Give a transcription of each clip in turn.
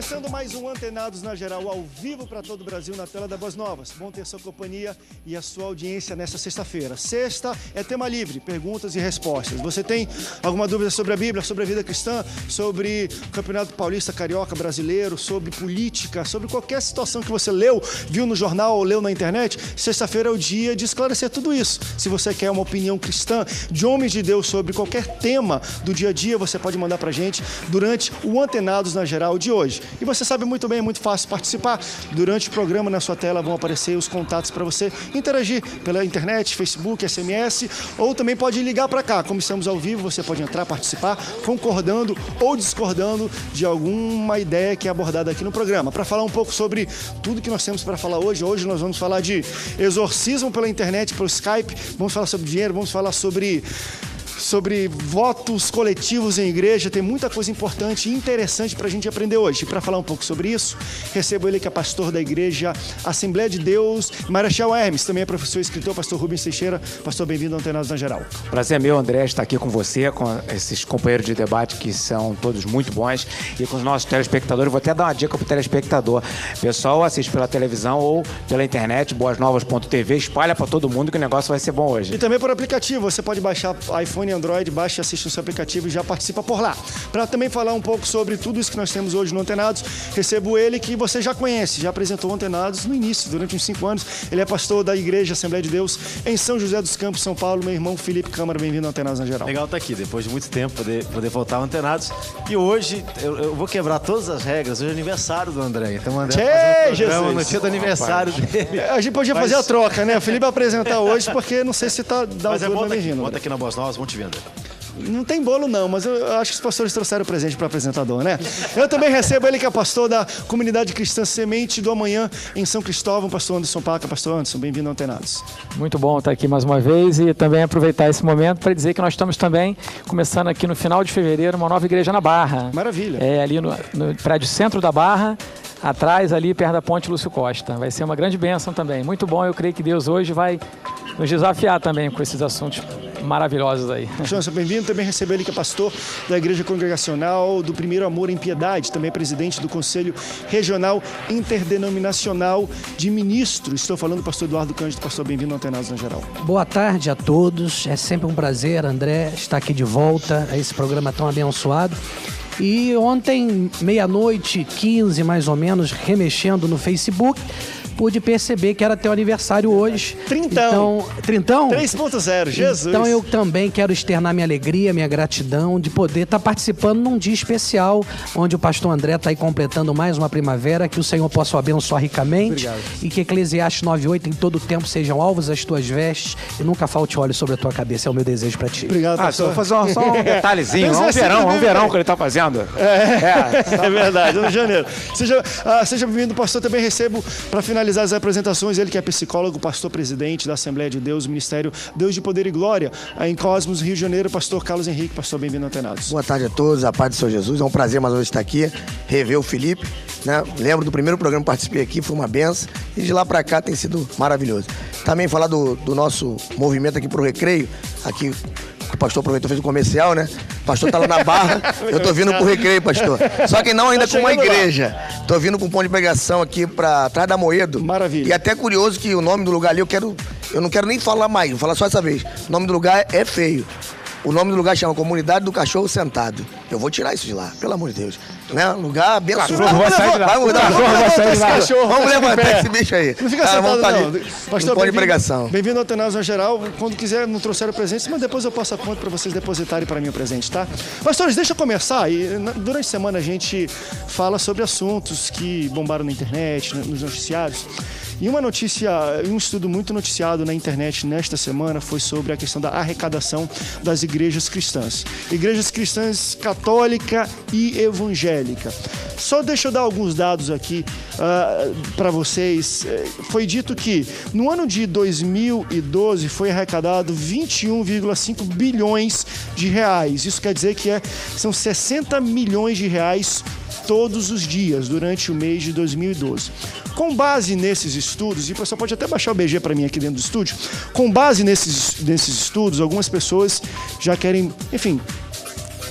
Começando mais um Antenados na Geral, ao vivo para todo o Brasil, na tela da Boas Novas. Bom ter sua companhia e a sua audiência nesta sexta-feira. Sexta é tema livre, perguntas e respostas. Você tem alguma dúvida sobre a Bíblia, sobre a vida cristã, sobre o Campeonato Paulista, Carioca, Brasileiro, sobre política, sobre qualquer situação que você leu, viu no jornal ou leu na internet? Sexta-feira é o dia de esclarecer tudo isso. Se você quer uma opinião cristã de homens de Deus sobre qualquer tema do dia a dia, você pode mandar pra gente durante o Antenados na Geral de hoje. E você sabe muito bem, é muito fácil participar. Durante o programa, na sua tela, vão aparecer os contatos para você interagir pela internet, Facebook, SMS, ou também pode ligar para cá. Como estamos ao vivo, você pode entrar, participar, concordando ou discordando de alguma ideia que é abordada aqui no programa. Para falar um pouco sobre tudo que nós temos para falar hoje. Hoje nós vamos falar de exorcismo pela internet, pelo Skype, vamos falar sobre dinheiro, vamos falar sobre votos coletivos em igreja. Tem muita coisa importante e interessante para a gente aprender hoje. E para falar um pouco sobre isso, recebo ele que é pastor da igreja Assembleia de Deus, Marechal Hermes, também é professor e escritor, pastor Rubens Teixeira. Pastor, bem-vindo ao Antenados na Geral. Prazer é meu, André, estar aqui com você, com esses companheiros de debate que são todos muito bons, e com os nossos telespectadores. Vou até dar uma dica para o telespectador. Pessoal, assiste pela televisão ou pela internet, boasnovas.tv, espalha para todo mundo que o negócio vai ser bom hoje. E também por aplicativo, você pode baixar iPhone e Android, baixa e assiste no seu aplicativo e já participa por lá. Para também falar um pouco sobre tudo isso que nós temos hoje no Antenados, recebo ele que você já conhece, já apresentou o Antenados no início, durante uns 5 anos. Ele é pastor da Igreja Assembleia de Deus em São José dos Campos, São Paulo. Meu irmão Felipe Câmara, bem-vindo ao Antenados na Geral. Legal estar aqui, depois de muito tempo, poder voltar ao Antenados. E hoje eu vou quebrar todas as regras. Hoje é aniversário do André. Então o André vai fazer um programa no dia do aniversário dele. A gente podia fazer a troca, né? O Felipe vai apresentar hoje, porque não sei se tá dá Mas o bota aqui na Boas Novas, vamos te ver, André. Não tem bolo não, mas eu acho que os pastores trouxeram o presente para o apresentador, né? Eu também recebo ele que é pastor da Comunidade Cristã Semente do Amanhã em São Cristóvão, pastor Anderson Paca. Pastor Anderson, bem-vindo ao Antenados. Muito bom estar aqui mais uma vez e também aproveitar esse momento para dizer que nós estamos também começando aqui no final de fevereiro uma nova igreja na Barra. Maravilha. É ali no prédio centro da Barra, atrás ali perto da ponte Lúcio Costa. Vai ser uma grande bênção também. Muito bom, eu creio que Deus hoje vai nos desafiar também com esses assuntos maravilhosos aí. Johnson, bem-vindo. Também recebo ele que é pastor da Igreja Congregacional do Primeiro Amor em Piedade, também é presidente do Conselho Regional Interdenominacional de Ministros. Estou falando do pastor Eduardo Cândido. Pastor, bem-vindo ao Antenados na Geral. Boa tarde a todos. É sempre um prazer, André, estar aqui de volta a esse programa tão abençoado. E ontem, 00:15 mais ou menos, remexendo no Facebook, pude perceber que era teu aniversário hoje. Trintão. Trintão? 3.0, Jesus. Então eu também quero externar minha alegria, minha gratidão de poder estar participando num dia especial, onde o pastor André está aí completando mais uma primavera, que o Senhor possa o abençoar ricamente. Obrigado. E que Eclesiastes 9:8 em todo tempo sejam alvos as tuas vestes e nunca falte óleo sobre a tua cabeça. É o meu desejo para ti. Obrigado, Só pastor. vou fazer só um detalhezinho. É um verão que ele está fazendo. É verdade, no janeiro. Seja bem-vindo, pastor. Também recebo, para finalizar as apresentações, ele que é psicólogo, pastor presidente da Assembleia de Deus, Ministério Deus de Poder e Glória, em Cosmos, Rio de Janeiro, pastor Carlos Henrique. Pastor, bem-vindo ao Antenados. Boa tarde a todos, a paz do Senhor Jesus. É um prazer mais uma vez estar aqui, rever o Felipe, né? Lembro do primeiro programa que participei aqui, foi uma benção, e de lá pra cá tem sido maravilhoso. Também falar do nosso movimento aqui pro Recreio, aqui o pastor aproveitou, fez um comercial, né? O pastor tá lá na Barra, eu tô vindo pro Recreio, pastor. Só que não ainda com uma igreja. Tô vindo com um ponto de pregação aqui pra trás da Moedo. Maravilha. E até curioso que o nome do lugar ali, eu não quero nem falar mais, vou falar só essa vez. O nome do lugar é feio. O nome do lugar chama Comunidade do Cachorro Sentado. Eu vou tirar isso de lá, pelo amor de Deus. Né? Lugar abençoado. Vamos levantar esse bicho aí. Não fica sentado, não. Pastor, pode pregação. Bem-vindo ao Antenados na Geral. Quando quiser, não trouxeram presentes, mas depois eu passo a conta para vocês depositarem para mim o presente, tá? Pastores, deixa eu começar. Durante a semana a gente fala sobre assuntos que bombaram na internet, nos noticiários. E uma notícia, um estudo muito noticiado na internet nesta semana foi sobre a questão da arrecadação das igrejas cristãs. Igrejas cristãs católica e evangélica. Só deixa eu dar alguns dados aqui para vocês. Foi dito que no ano de 2012 foi arrecadado 21,5 bilhões de reais. Isso quer dizer que são 60 milhões de reais todos os dias durante o mês de 2012. Com base nesses estudos, e o pessoal pode até baixar o BG para mim aqui dentro do estúdio, com base nesses estudos, algumas pessoas já querem, enfim,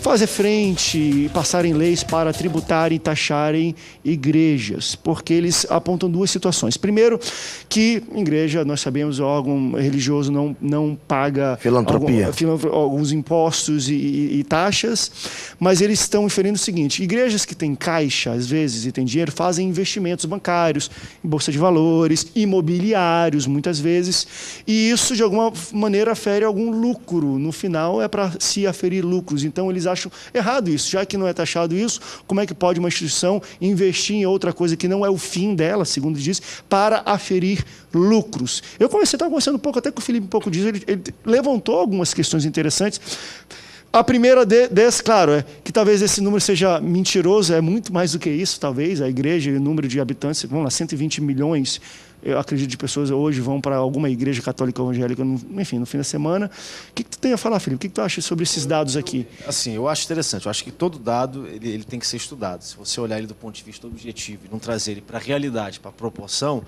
fazer frente, passarem leis para tributarem e taxarem igrejas, porque eles apontam duas situações. Primeiro, que igreja, nós sabemos, o órgão religioso não paga filantropia, alguns impostos e taxas, mas eles estão inferindo o seguinte: igrejas que têm caixa, às vezes, e têm dinheiro, fazem investimentos bancários, em bolsa de valores, imobiliários, muitas vezes, e isso, de alguma maneira, afere algum lucro. No final, é para se aferir lucros. Então, eles acham errado isso. Já que não é taxado isso, como é que pode uma instituição investir em outra coisa que não é o fim dela, segundo diz, para aferir lucros? Eu estava conversando um pouco até com o Felipe um pouco disso, ele levantou algumas questões interessantes. A primeira desse, claro, é que talvez esse número seja mentiroso, é muito mais do que isso, talvez. A igreja, o número de habitantes, vamos lá, 120 milhões, eu acredito, de pessoas hoje vão para alguma igreja católica ou evangélica, enfim, no fim da semana. O que tu tem a falar, Felipe? O que tu acha sobre esses dados aqui? Assim, eu acho interessante. Eu acho que todo dado ele tem que ser estudado. Se você olhar ele do ponto de vista objetivo e não trazer ele para a realidade, para a proporção,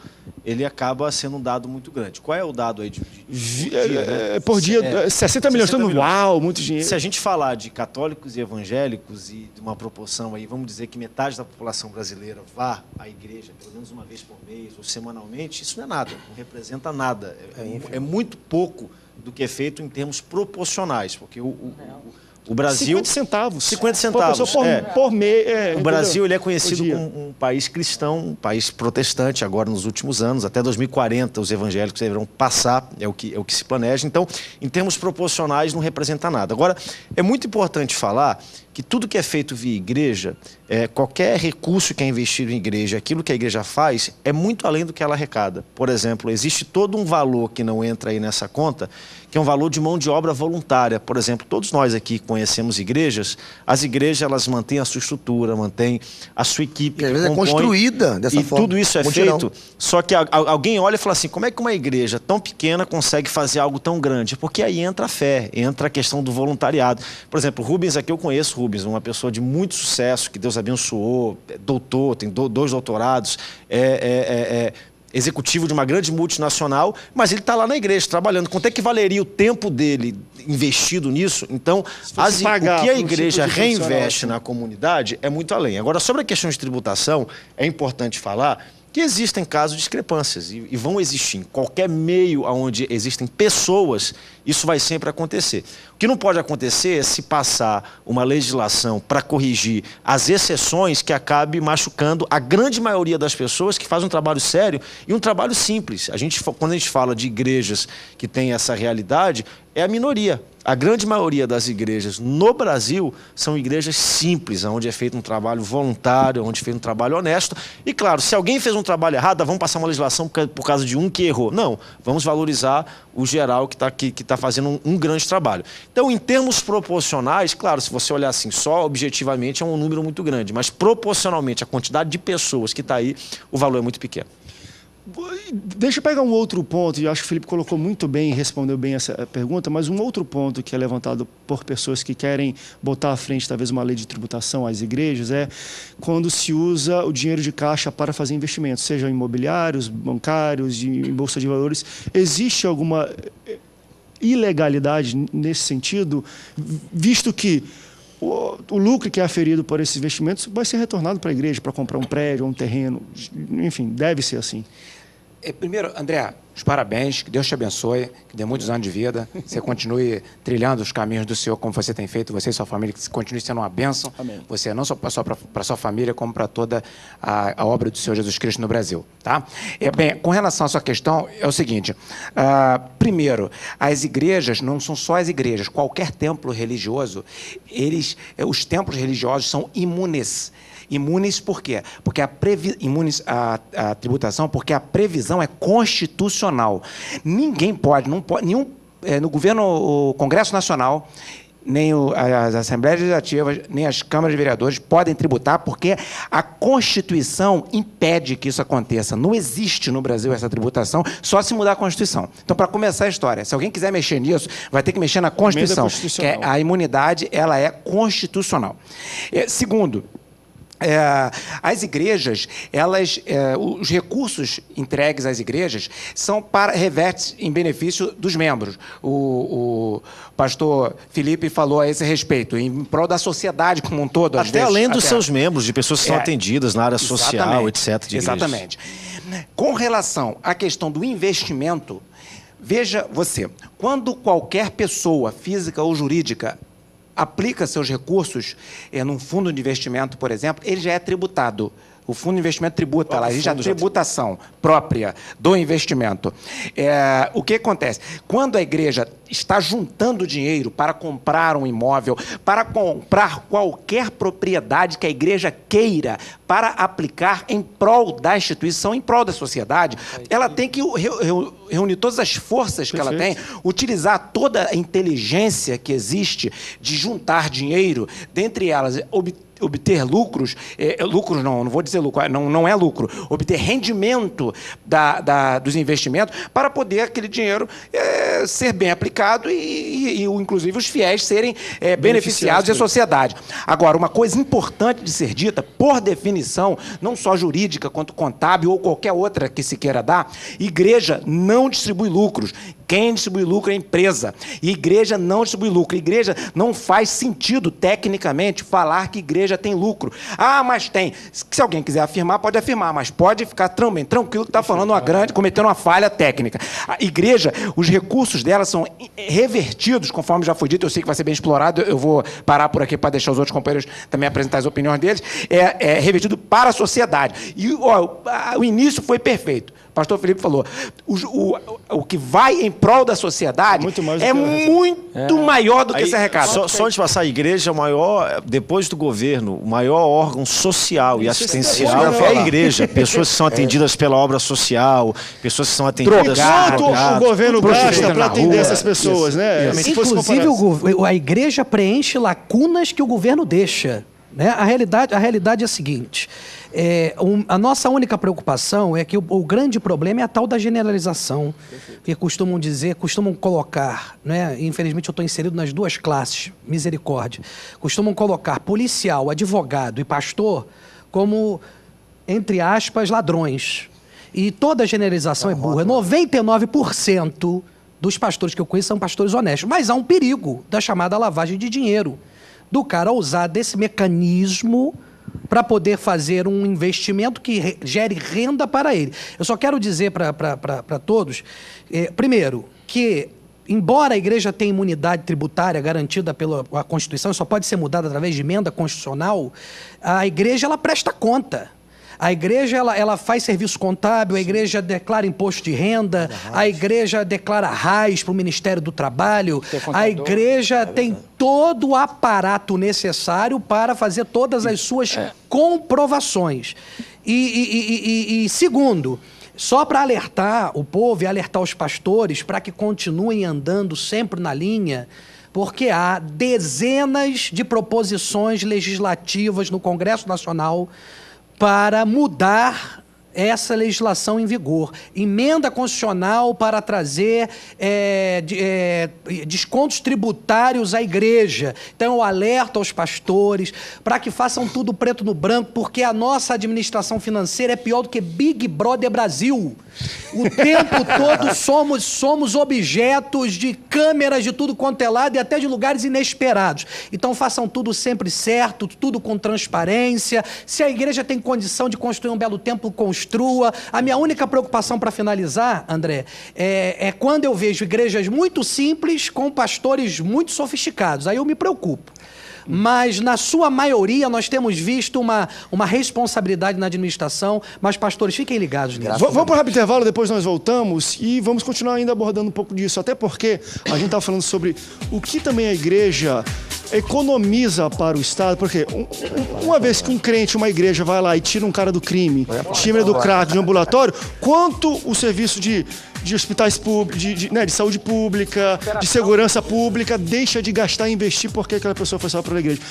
ele acaba sendo um dado muito grande. Qual é o dado aí de dia, né? Por dia, 60 milhões. Todo mundo, uau, muito dinheiro. Se a gente falar de católicos e evangélicos e de uma proporção aí, vamos dizer que metade da população brasileira vá à igreja pelo menos uma vez por mês ou semanalmente, isso não é nada, não representa nada. É muito pouco do que é feito em termos proporcionais, porque o Brasil... 50 centavos. 50 centavos. Por mês. O Brasil ele é conhecido como um país cristão, um país protestante, agora nos últimos anos. Até 2040 os evangélicos deverão passar, é o que se planeja. Então, em termos proporcionais, não representa nada. Agora, é muito importante falar que tudo que é feito via igreja, qualquer recurso que é investido em igreja, aquilo que a igreja faz, é muito além do que ela arrecada. Por exemplo, existe todo um valor que não entra aí nessa conta, que é um valor de mão de obra voluntária. Por exemplo, todos nós aqui conhecemos igrejas, as igrejas elas mantêm a sua estrutura, mantêm a sua equipe. E às vezes é construída dessa forma. E tudo isso é feito, só que alguém olha e fala assim, como é que uma igreja tão pequena consegue fazer algo tão grande? Porque aí entra a fé, entra a questão do voluntariado. Por exemplo, Rubens, aqui eu conheço Rubens, uma pessoa de muito sucesso, que Deus abençoou, doutor, tem 2 doutorados, executivo de uma grande multinacional, mas ele está lá na igreja trabalhando. Quanto é que valeria o tempo dele investido nisso? Então, o que a igreja reinveste na comunidade é muito além. Agora, sobre a questão de tributação, é importante falar que existem casos de discrepâncias e vão existir. Em qualquer meio onde existem pessoas, isso vai sempre acontecer. O que não pode acontecer é se passar uma legislação para corrigir as exceções que acabe machucando a grande maioria das pessoas que fazem um trabalho sério e um trabalho simples. Quando a gente fala de igrejas que têm essa realidade, é a minoria. A grande maioria das igrejas no Brasil são igrejas simples, onde é feito um trabalho voluntário, onde é feito um trabalho honesto. E, claro, se alguém fez um trabalho errado, vamos passar uma legislação por causa de um que errou. Não, vamos valorizar o geral que está fazendo um grande trabalho. Então, em termos proporcionais, claro, se você olhar assim, só objetivamente é um número muito grande, mas proporcionalmente, a quantidade de pessoas que está aí, o valor é muito pequeno. Deixa eu pegar um outro ponto, e acho que o Felipe colocou muito bem e respondeu bem essa pergunta, mas um outro ponto que é levantado por pessoas que querem botar à frente talvez uma lei de tributação às igrejas é quando se usa o dinheiro de caixa para fazer investimentos, sejam imobiliários, bancários, em bolsa de valores. Existe alguma ilegalidade nesse sentido, visto que o lucro que é aferido por esses investimentos vai ser retornado para a igreja, para comprar um prédio, um terreno, enfim, deve ser assim. Primeiro, André, os parabéns, que Deus te abençoe, que dê muitos anos de vida, você continue trilhando os caminhos do Senhor como você tem feito, você e sua família, que continue sendo uma bênção, amém. Você não só para sua família, como para toda a obra do Senhor Jesus Cristo no Brasil. Tá? Bem, com relação à sua questão, é o seguinte, primeiro, as igrejas, não são só as igrejas, qualquer templo religioso, os templos religiosos são imunes. Imunes por quê? Porque imunes a tributação, porque a previsão é constitucional. Ninguém pode, nenhum no governo, o Congresso Nacional, nem as Assembleias Legislativas, nem as Câmaras de Vereadores podem tributar, porque a Constituição impede que isso aconteça. Não existe no Brasil essa tributação, só se mudar a Constituição. Então, para começar a história, se alguém quiser mexer nisso, vai ter que mexer na Constituição, que a imunidade ela é constitucional. Segundo, As igrejas, os recursos entregues às igrejas revertem em benefício dos membros. O pastor Felipe falou a esse respeito, em prol da sociedade como um todo. Até além dos seus membros, de pessoas que são atendidas na área social, etc. Exatamente. Com relação à questão do investimento, veja você, quando qualquer pessoa, física ou jurídica, aplica seus recursos num fundo de investimento, por exemplo, ele já é tributado. O fundo de investimento tributa lá, existe a tributação própria do investimento. O que acontece? Quando a igreja está juntando dinheiro para comprar um imóvel, para comprar qualquer propriedade que a igreja queira para aplicar em prol da instituição, em prol da sociedade, ela tem que reunir todas as forças que ela tem, utilizar toda a inteligência que existe de juntar dinheiro, dentre elas, obter lucros, lucros não vou dizer lucro, não é lucro, obter rendimento dos investimentos para poder aquele dinheiro ser bem aplicado e inclusive os fiéis serem beneficiados e a sociedade. Agora, uma coisa importante de ser dita, por definição, não só jurídica quanto contábil ou qualquer outra que se queira dar, igreja não distribui lucros. Quem distribui lucro é a empresa. E igreja não distribui lucro. Igreja não faz sentido, tecnicamente, falar que igreja tem lucro. Mas tem. Se alguém quiser afirmar, pode afirmar, mas pode ficar tranquilo que está falando cometendo uma falha técnica. A igreja, os recursos dela são revertidos, conforme já foi dito, eu sei que vai ser bem explorado, eu vou parar por aqui para deixar os outros companheiros também apresentar as opiniões deles, é revertido para a sociedade. E o início foi perfeito. O pastor Felipe falou, o que vai em prol da sociedade muito maior do que esse recado. Só antes de passar, a igreja é o maior, depois do governo, o maior órgão social e assistencial é a igreja. Pessoas que são atendidas pela obra social, pessoas que são atendidas... Quanto o governo gasta para atender essas pessoas, né? Inclusive, a igreja preenche lacunas que o governo deixa. Né? A realidade é a seguinte... a nossa única preocupação é que o grande problema é a tal da generalização, que costumam colocar, né? Infelizmente eu estou inserido nas duas classes, misericórdia, costumam colocar policial, advogado e pastor como, entre aspas, ladrões. E toda generalização é burra. 99% dos pastores que eu conheço são pastores honestos, mas há um perigo da chamada lavagem de dinheiro, do cara usar desse mecanismo para poder fazer um investimento que gere renda para ele. Eu só quero dizer para todos, primeiro, que embora a igreja tenha imunidade tributária garantida pela Constituição, só pode ser mudada através de emenda constitucional, a igreja ela presta conta. A igreja ela faz serviço contábil, a igreja declara imposto de renda, a igreja declara RAIS para o Ministério do Trabalho, a igreja tem todo o aparato necessário para fazer todas as suas comprovações. E segundo, só para alertar o povo e alertar os pastores para que continuem andando sempre na linha, porque há dezenas de proposições legislativas no Congresso Nacional para mudar essa legislação em vigor. Emenda constitucional para trazer descontos tributários à igreja. Então, eu alerto aos pastores para que façam tudo preto no branco, porque a nossa administração financeira é pior do que Big Brother Brasil. O tempo todo somos objetos de câmeras de tudo quanto é lado e até de lugares inesperados. Então façam tudo sempre certo, tudo com transparência. Se a igreja tem condição de construir um belo templo, construa. A minha única preocupação para finalizar, André, é quando eu vejo igrejas muito simples com pastores muito sofisticados. Aí eu me preocupo. Mas, na sua maioria, nós temos visto uma responsabilidade na administração, mas, pastores, fiquem ligados nisso. Vamos para o rápido intervalo, depois nós voltamos e vamos continuar ainda abordando um pouco disso, até porque a gente está falando sobre o que também a igreja economiza para o Estado, porque uma vez que um crente, uma igreja vai lá e tira um cara do crime, tira do crack, de ambulatório, quanto o serviço de hospitais públicos, de saúde pública, de segurança pública, deixa de gastar e investir porque aquela pessoa foi salva pela igreja.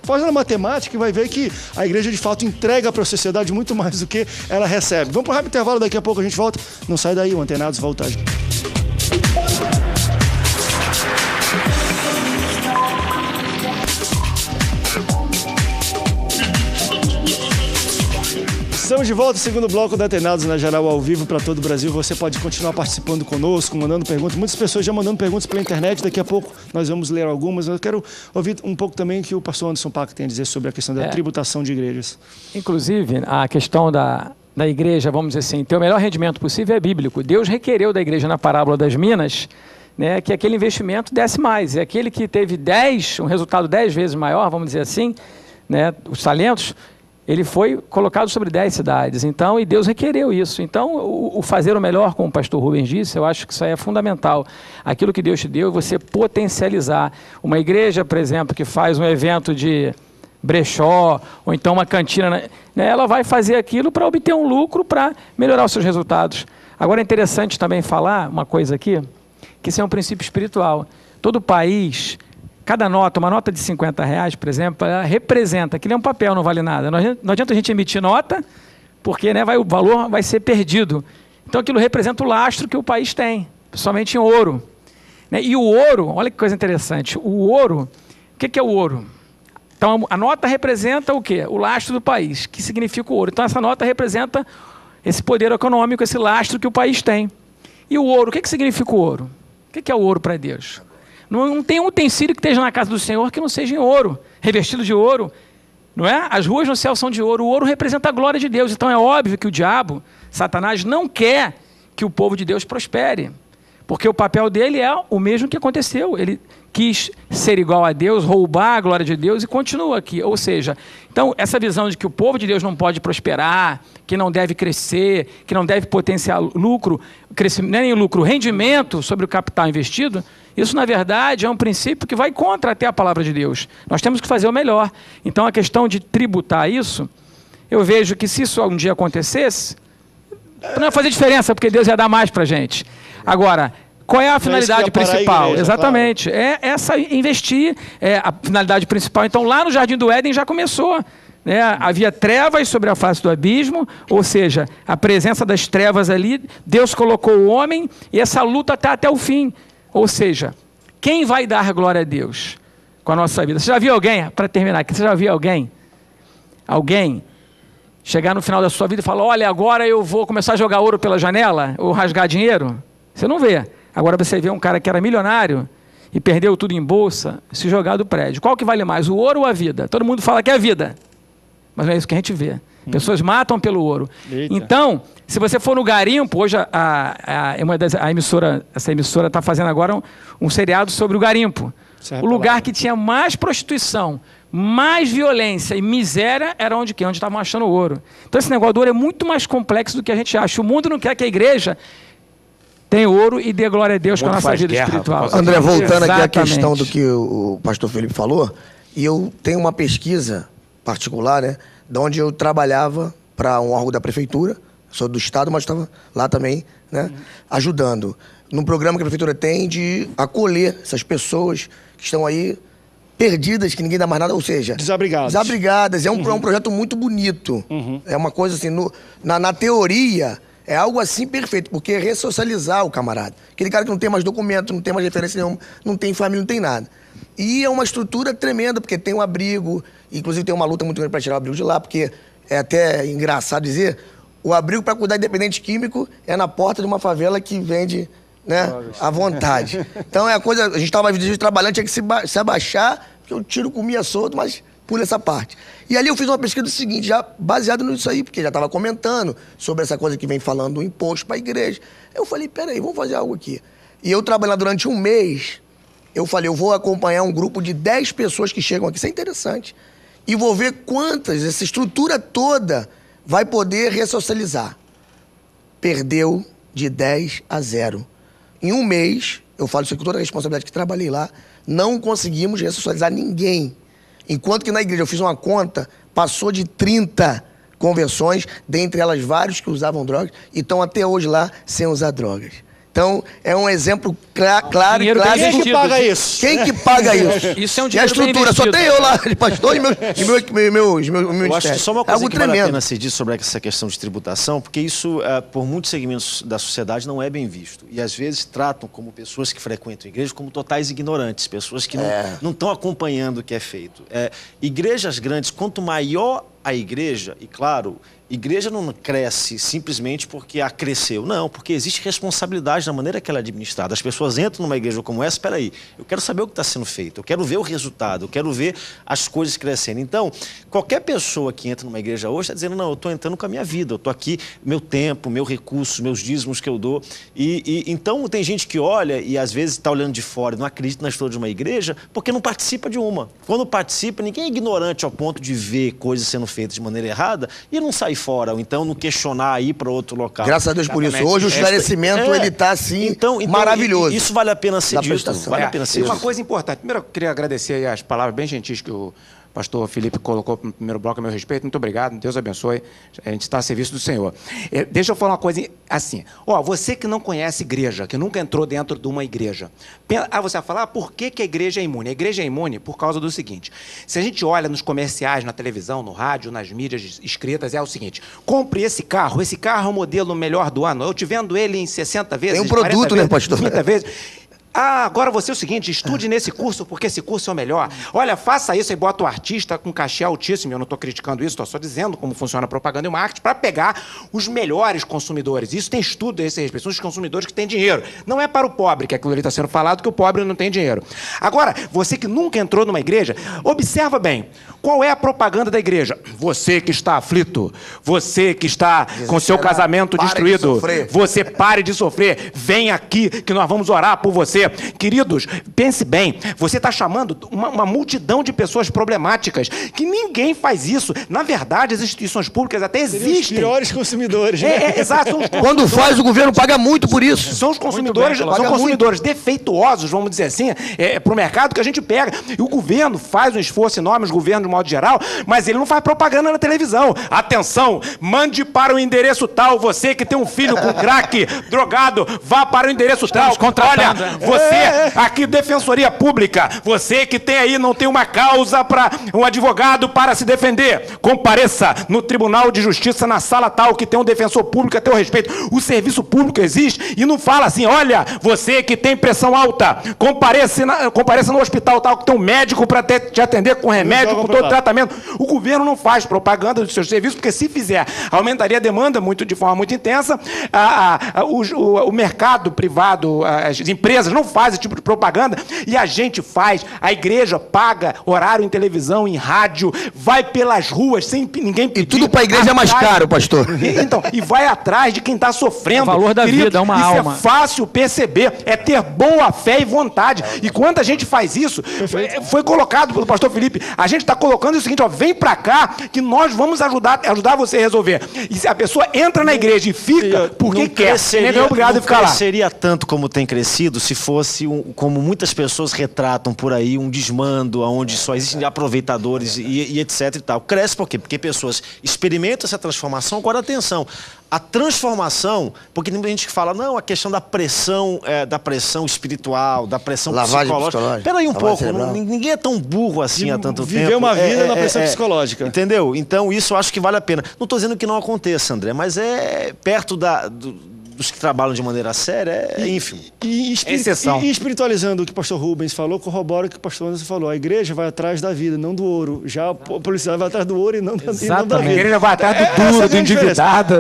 Faz na matemática e vai ver que a igreja de fato entrega para a sociedade muito mais do que ela recebe. Vamos para o rápido intervalo, daqui a pouco a gente volta. Não sai daí, o Antenados volta. Estamos de volta, segundo bloco da Atenados na Geral, ao vivo para todo o Brasil. Você pode continuar participando conosco, mandando perguntas. Muitas pessoas já mandando perguntas pela internet. Daqui a pouco nós vamos ler algumas. Eu quero ouvir um pouco também o que o pastor Anderson Paca tem a dizer sobre a questão da tributação de igrejas. Inclusive, a questão da igreja, vamos dizer assim, ter o melhor rendimento possível é bíblico. Deus requereu da igreja na parábola das minas, né, que aquele investimento desse mais. E aquele que teve um resultado 10 vezes maior, vamos dizer assim, né, os talentos, ele foi colocado sobre 10 cidades. Então, e Deus requereu isso. Então, o fazer o melhor, como o pastor Rubens disse, eu acho que isso aí é fundamental. Aquilo que Deus te deu, você potencializar. Uma igreja, por exemplo, que faz um evento de brechó, ou então uma cantina, né, ela vai fazer aquilo para obter um lucro, para melhorar os seus resultados. Agora, é interessante também falar uma coisa aqui, que isso é um princípio espiritual. Todo país... Cada nota, uma nota de R$50, por exemplo, ela representa, que nem um papel, não vale nada. Não adianta a gente emitir nota, porque o valor vai ser perdido. Então aquilo representa o lastro que o país tem, principalmente em ouro. E o ouro, olha que coisa interessante, o ouro, o que é o ouro? Então a nota representa o quê? O lastro do país, que significa o ouro. Então essa nota representa esse poder econômico, esse lastro que o país tem. E o ouro, o que significa o ouro? O que é o ouro para Deus? Não tem um utensílio que esteja na casa do Senhor que não seja em ouro, revestido de ouro. Não é? As ruas no céu são de ouro. O ouro representa a glória de Deus. Então é óbvio que o diabo, Satanás, não quer que o povo de Deus prospere. Porque o papel dele é o mesmo que aconteceu. Ele quis ser igual a Deus, roubar a glória de Deus e continua aqui. Ou seja, então essa visão de que o povo de Deus não pode prosperar, que não deve crescer, que não deve potenciar lucro, nem lucro, rendimento sobre o capital investido, isso, na verdade, é um princípio que vai contra até a palavra de Deus. Nós temos que fazer o melhor. Então, a questão de tributar isso, eu vejo que se isso um dia acontecesse, não ia fazer diferença, porque Deus ia dar mais para a gente. Agora, qual é a finalidade principal? Igreja, exatamente. Claro. É essa, investir, a finalidade principal. Então, lá no Jardim do Éden já começou. Havia trevas sobre a face do abismo, ou seja, a presença das trevas ali, Deus colocou o homem e essa luta está até o fim. Ou seja, quem vai dar glória a Deus com a nossa vida? Você já viu alguém, para terminar aqui, você já viu alguém chegar no final da sua vida e falar, olha, agora eu vou começar a jogar ouro pela janela, ou rasgar dinheiro? Você não vê. Agora você vê um cara que era milionário e perdeu tudo em bolsa, se jogar do prédio. Qual que vale mais, o ouro ou a vida? Todo mundo fala que é a vida, mas não é isso que a gente vê. Pessoas matam pelo ouro. Eita. Então, se você for no garimpo, hoje essa emissora está fazendo agora um seriado sobre o garimpo. O lugar que tinha mais prostituição, mais violência e miséria era onde estavam achando ouro. Então esse negócio do ouro é muito mais complexo do que a gente acha. O mundo não quer que a igreja tenha ouro e dê glória a Deus com a nossa vida espiritual. André, voltando aqui à questão do que o pastor Felipe falou, e eu tenho uma pesquisa particular, né? De onde eu trabalhava para um órgão da prefeitura, sou do estado, mas estava lá também, né, ajudando. Num programa que a prefeitura tem de acolher essas pessoas que estão aí perdidas, que ninguém dá mais nada, ou seja... Desabrigadas. É um projeto muito bonito. É uma coisa assim, na teoria, é algo assim perfeito, porque é ressocializar o camarada. Aquele cara que não tem mais documento, não tem mais referência nenhuma, não tem família, não tem nada. E é uma estrutura tremenda, porque tem um abrigo, inclusive tem uma luta muito grande para tirar o abrigo de lá, porque é até engraçado dizer, o abrigo para cuidar de dependente químico é na porta de uma favela que vende, né, à vontade. Então é a coisa, a gente estava trabalhando, tinha que se abaixar, porque o tiro comia solto, mas pula essa parte. E ali eu fiz uma pesquisa do seguinte, já baseado nisso aí, porque já estava comentando sobre essa coisa que vem falando do imposto para a igreja. Eu falei, peraí, vamos fazer algo aqui. E eu trabalhando durante um mês, eu falei, eu vou acompanhar um grupo de 10 pessoas que chegam aqui, isso é interessante. E vou ver quantas, essa estrutura toda, vai poder ressocializar. Perdeu de 10-0. Em um mês, eu falo isso com toda a responsabilidade que trabalhei lá, não conseguimos ressocializar ninguém. Enquanto que na igreja eu fiz uma conta, passou de 30 conversões, dentre elas vários que usavam drogas, e estão até hoje lá sem usar drogas. Então, é um exemplo claro e clássico. Quem que paga isso? Quem que paga isso? Isso é um dinheiro. E a estrutura, só tem eu lá, de pastor e meu Eu acho que só uma coisa que vale a pena se diz sobre essa questão de tributação, porque isso, por muitos segmentos da sociedade, não é bem visto. E, às vezes, tratam como pessoas que frequentam a igreja como totais ignorantes, pessoas que não estão acompanhando o que é feito. Igrejas grandes, quanto maior a igreja, e claro, igreja não cresce simplesmente porque a cresceu. Não, porque existe responsabilidade na maneira que ela é administrada. As pessoas entram numa igreja como essa, espera aí, eu quero saber o que está sendo feito, eu quero ver o resultado, eu quero ver as coisas crescendo. Então, qualquer pessoa que entra numa igreja hoje está dizendo, não, eu estou entrando com a minha vida, eu estou aqui, meu tempo, meu recurso, meus dízimos que eu dou. Então, tem gente que olha e às vezes está olhando de fora e não acredita na história de uma igreja porque não participa de uma. Quando participa, ninguém é ignorante ao ponto de ver coisas sendo feitas de maneira errada e não sair fora, ou então não questionar, ir para outro local. Graças a Deus por isso. Hoje o esclarecimento, ele está assim, então, maravilhoso. Isso vale a pena ser dito. Vale a pena ser uma coisa importante. Primeiro, eu queria agradecer aí as palavras bem gentis que o pastor Felipe colocou no primeiro bloco a meu respeito. Muito obrigado, Deus abençoe. A gente está a serviço do Senhor. Deixa eu falar uma coisa assim. Você que não conhece igreja, que nunca entrou dentro de uma igreja, você vai falar, por que a igreja é imune? A igreja é imune por causa do seguinte, se a gente olha nos comerciais, na televisão, no rádio, nas mídias escritas, é o seguinte, compre esse carro é o modelo melhor do ano, eu te vendo ele em 60 vezes, tem um produto, né, pastor? 30 vezes. Agora você é o seguinte, estude nesse curso, porque esse curso é o melhor. Olha, faça isso e bota o artista com cachê altíssimo. Eu não estou criticando isso, estou só dizendo como funciona a propaganda e o marketing para pegar os melhores consumidores. Isso tem estudo a esse respeito. São os consumidores que têm dinheiro. Não é para o pobre, que aquilo ali está sendo falado, que o pobre não tem dinheiro. Agora, você que nunca entrou numa igreja, observa bem. Qual é a propaganda da igreja? Você que está aflito, você que está com seu casamento destruído, você pare de sofrer, vem aqui que nós vamos orar por você. Queridos, pense bem, você está chamando uma multidão de pessoas problemáticas, que ninguém faz isso. Na verdade, as instituições públicas até existem. Os piores consumidores, né? Exato. Quando faz, o governo paga muito por isso. São os consumidores, defeituosos, vamos dizer assim, para o mercado que a gente pega. E o governo faz um esforço enorme, os governos de modo geral, mas ele não faz propaganda na televisão. Atenção, mande para o endereço tal, você que tem um filho com crack, drogado, vá para o endereço tal. Olha, você, aqui, Defensoria Pública, você que tem aí, não tem uma causa para um advogado para se defender, compareça no Tribunal de Justiça, na sala tal, que tem um defensor público a teu respeito. O serviço público existe e não fala assim, olha, você que tem pressão alta, compareça no hospital tal, que tem um médico para te atender com remédio, com todo tratamento. O governo não faz propaganda dos seus serviços, porque se fizer, aumentaria a demanda de forma muito intensa, o mercado privado, as empresas não fazem esse tipo de propaganda e a gente faz. A igreja paga horário em televisão, em rádio, vai pelas ruas sem ninguém pedir. E tudo para a igreja é mais caro, pastor. E vai atrás de quem está sofrendo. O valor da vida é uma alma. Isso é fácil perceber, é ter boa fé e vontade. E quando a gente faz isso, foi colocado pelo pastor Felipe, a gente está colocando o seguinte, vem para cá que nós vamos ajudar você a resolver. E se a pessoa entra na igreja e fica porque quer, ninguém é obrigado a ficar lá. Não cresceria tanto como tem crescido se fosse, como muitas pessoas retratam por aí, um desmando, onde só existem aproveitadores e etc e tal. Cresce por quê? Porque pessoas experimentam essa transformação. Agora, atenção, a transformação, porque tem gente que fala, não, a questão da pressão espiritual, da pressão psicológica. Espera aí um pouco, ninguém é tão burro assim há tanto tempo. Viver uma vida na pressão psicológica. Entendeu? Então, isso eu acho que vale a pena. Não estou dizendo que não aconteça, André, mas perto dos que trabalham de maneira séria, é ínfimo. Exceção. E espiritualizando o que o pastor Rubens falou, corrobora o que o pastor Anderson falou. A igreja vai atrás da vida, não do ouro. Já a policial vai atrás do ouro e não da vida. A igreja vai atrás do duro, do endividado.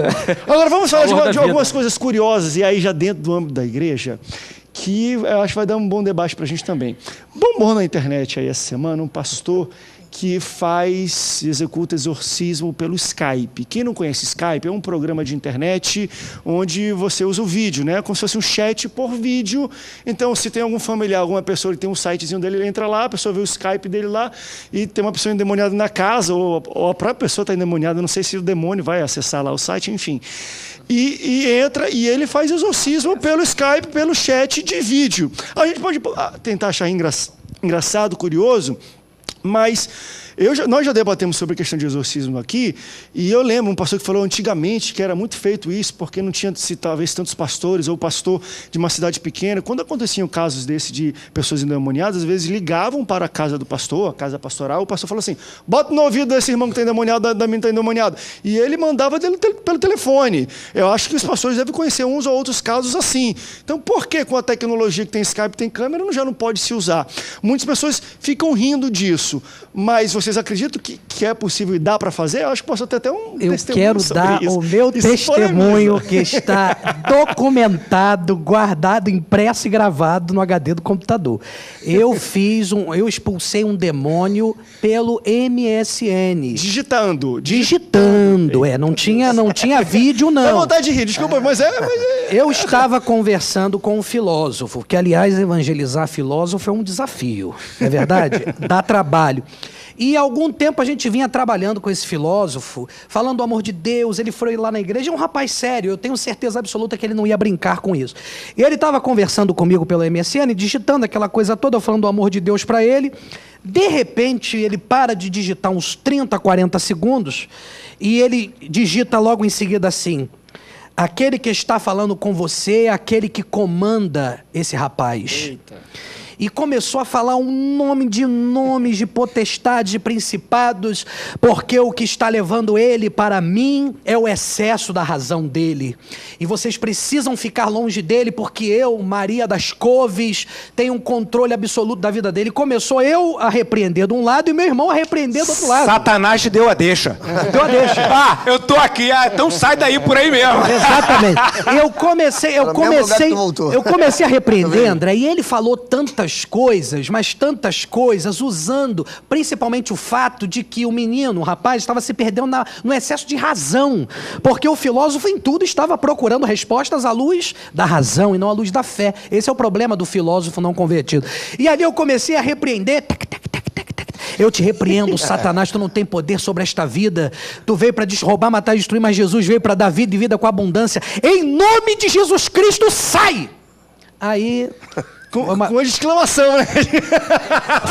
Agora, vamos falar de algumas coisas curiosas, e aí já dentro do âmbito da igreja, que eu acho que vai dar um bom debate para a gente também. Bombou na internet aí essa semana um pastor que executa exorcismo pelo Skype. Quem não conhece Skype, é um programa de internet onde você usa o vídeo, né? Como se fosse um chat por vídeo. Então, se tem algum familiar, alguma pessoa que tem um sitezinho dele, ele entra lá, a pessoa vê o Skype dele lá e tem uma pessoa endemoniada na casa, ou a própria pessoa está endemoniada, não sei se o demônio vai acessar lá o site, enfim. E entra e ele faz exorcismo pelo Skype, pelo chat de vídeo. A gente pode tentar achar engraçado, curioso, mas nós já debatemos sobre a questão de exorcismo aqui, e eu lembro um pastor que falou antigamente que era muito feito isso, porque não tinha, talvez, tantos pastores, ou pastor de uma cidade pequena. Quando aconteciam casos desses de pessoas endemoniadas, às vezes ligavam para a casa do pastor, a casa pastoral, o pastor falou assim, bota no ouvido desse irmão que está endemoniado, da minha que está endemoniado. E ele mandava pelo telefone. Eu acho que os pastores devem conhecer uns ou outros casos assim. Então, por que com a tecnologia que tem Skype, tem câmera, já não pode se usar? Muitas pessoas ficam rindo disso. isso, mas vocês acreditam que é possível e dá para fazer? Eu acho que posso ter até um Eu testemunho quero sobre dar isso. o meu Isso testemunho polemiza. que está documentado, guardado, impresso e gravado no HD do computador. Eu expulsei um demônio pelo MSN. Digitando. Não tinha vídeo, Dá não. vontade de rir, desculpa, mas é... Eu estava conversando com um filósofo, que, aliás, evangelizar filósofo é um desafio, não é verdade? Dá trabalho. E há algum tempo a gente vinha trabalhando com esse filósofo, falando do amor de Deus. Ele foi lá na igreja, é um rapaz sério, eu tenho certeza absoluta que ele não ia brincar com isso. E ele estava conversando comigo pelo MSN, digitando aquela coisa toda, falando do amor de Deus para ele. De repente, ele para de digitar uns 30, 40 segundos e ele digita logo em seguida assim: aquele que está falando com você é aquele que comanda esse rapaz. Eita. E começou a falar um nome de nomes, de potestades, de principados, porque o que está levando ele para mim é o excesso da razão dele. E vocês precisam ficar longe dele, porque eu, Maria das Couves, tenho um controle absoluto da vida dele. Começou eu a repreender de um lado e meu irmão a repreender do outro lado. Satanás te deu a deixa. Deu a deixa. Ah, eu tô aqui, então sai daí por aí mesmo. Exatamente. Eu comecei a repreender, André, e ele falou tantas coisas, mas tantas coisas, usando principalmente o fato de que o menino, o rapaz, estava se perdendo no excesso de razão, porque o filósofo em tudo estava procurando respostas à luz da razão e não à luz da fé. Esse é o problema do filósofo não convertido. E ali eu comecei a repreender. Eu te repreendo, Satanás, tu não tem poder sobre esta vida. Tu veio para roubar, matar e destruir, mas Jesus veio para dar vida e vida com abundância. Em nome de Jesus Cristo, sai! Aí... Com uma exclamação, né?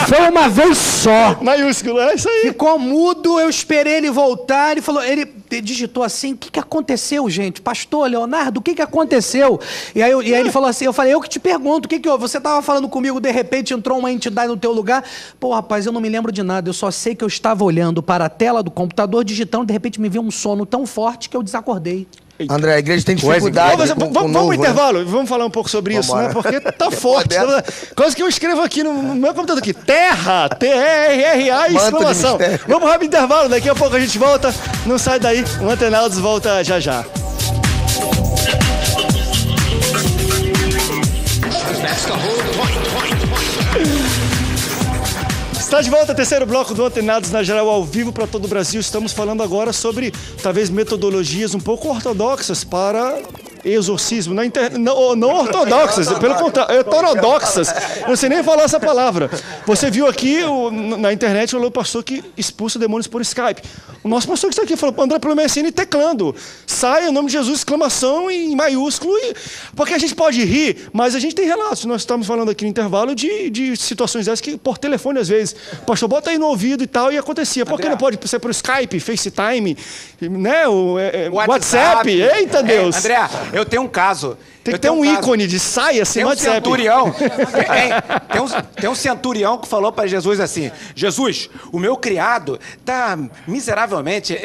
Foi uma vez só. Maiúsculo, é isso aí. Ficou mudo, eu esperei ele voltar, ele digitou assim: o que aconteceu, gente? Pastor Leonardo, o que aconteceu? E aí ele falou assim, eu falei: eu que te pergunto, o que houve? Você estava falando comigo, de repente entrou uma entidade no teu lugar? Pô, rapaz, eu não me lembro de nada, eu só sei que eu estava olhando para a tela do computador, digitando, de repente me veio um sono tão forte que eu desacordei. André, a igreja tem dificuldade. Vamos ao intervalo, vamos falar um pouco sobre isso, né? Porque tá forte. Coisa que eu escrevo aqui no meu computador aqui: terra, T-R-R-A, exclamação. Vamos rápido intervalo, daqui a pouco a gente volta. Não sai daí, o Antenados volta já já. Está de volta, terceiro bloco do Antenados na Geral, ao vivo para todo o Brasil. Estamos falando agora sobre, talvez, metodologias um pouco ortodoxas para exorcismo. Não ortodoxas, pelo contrário, heterodoxas. Eu não sei nem falar essa palavra. Você viu aqui na internet o pastor que expulsa demônios por Skype. O nosso pastor que está aqui falou: André, pelo MSN, teclando. Sai, em nome de Jesus, exclamação em maiúsculo. Porque a gente pode rir, mas a gente tem relatos. Nós estamos falando aqui no intervalo de situações dessas que, por telefone, às vezes, o pastor bota aí no ouvido e tal, e acontecia. Por que não pode ser por Skype, FaceTime, né? WhatsApp? Eita, Deus! André, eu tenho um caso. Tem que ter um ícone de saia assim, WhatsApp. Tem um centurião que falou para Jesus assim: Jesus, o meu criado está miseravelmente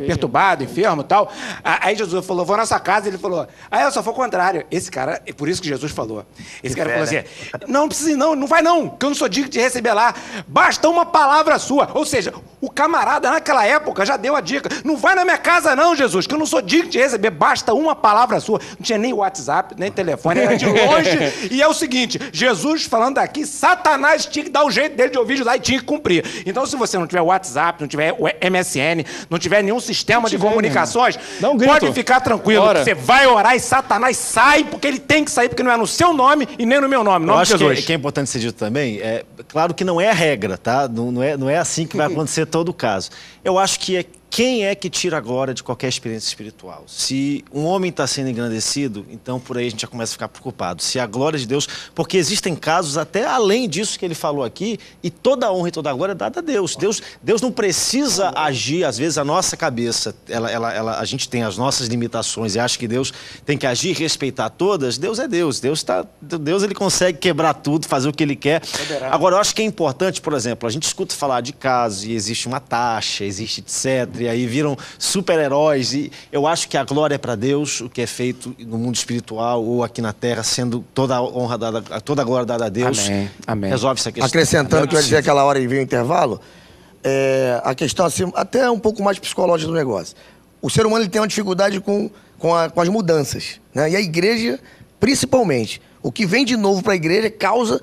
perturbado, enfermo e tal. Aí Jesus falou: vou na sua casa. Ele falou: eu só for o contrário. Esse cara, é por isso que Jesus falou. Esse cara falou assim: não precisa ir, não vai não, que eu não sou digno de receber lá. Basta uma palavra sua. Ou seja, o camarada naquela época já deu a dica: não vai na minha casa não, Jesus, que eu não sou digno de receber. Basta uma palavra sua. Não tinha nem WhatsApp, nem telefone, era de longe. E é o seguinte: Jesus falando aqui, Satanás tinha que dar o jeito dele de ouvir lá e tinha que cumprir. Então, se você não tiver WhatsApp, não tiver MSN, não tiver nenhum sistema de comunicações, pode ficar tranquilo. Você vai orar e Satanás sai, porque ele tem que sair, porque não é no seu nome e nem no meu nome. Eu acho que é importante ser dito também, claro que não é a regra, tá? Não é assim que vai acontecer todo o caso. Eu acho que quem é que tira a glória de qualquer experiência espiritual? Se um homem está sendo engrandecido, então por aí a gente já começa a ficar preocupado. Se a glória de Deus... Porque existem casos até além disso que ele falou aqui, e toda a honra e toda a glória é dada a Deus. Deus não precisa agir, às vezes a nossa cabeça, a gente tem as nossas limitações e acha que Deus tem que agir e respeitar todas. Deus é Deus. Deus ele consegue quebrar tudo, fazer o que ele quer. Agora, eu acho que é importante, por exemplo, a gente escuta falar de casos e existe uma taxa, existe etc. e aí viram super-heróis. E eu acho que a glória é para Deus, o que é feito no mundo espiritual ou aqui na terra, sendo toda a honra dada, toda a glória dada a Deus. Amém. Amém. Resolve essa questão. Acrescentando o que eu ia dizer aquela hora e veio o intervalo, a questão assim, até um pouco mais psicológica do negócio. O ser humano ele tem uma dificuldade com as mudanças, né? E a igreja, principalmente, o que vem de novo para a igreja causa,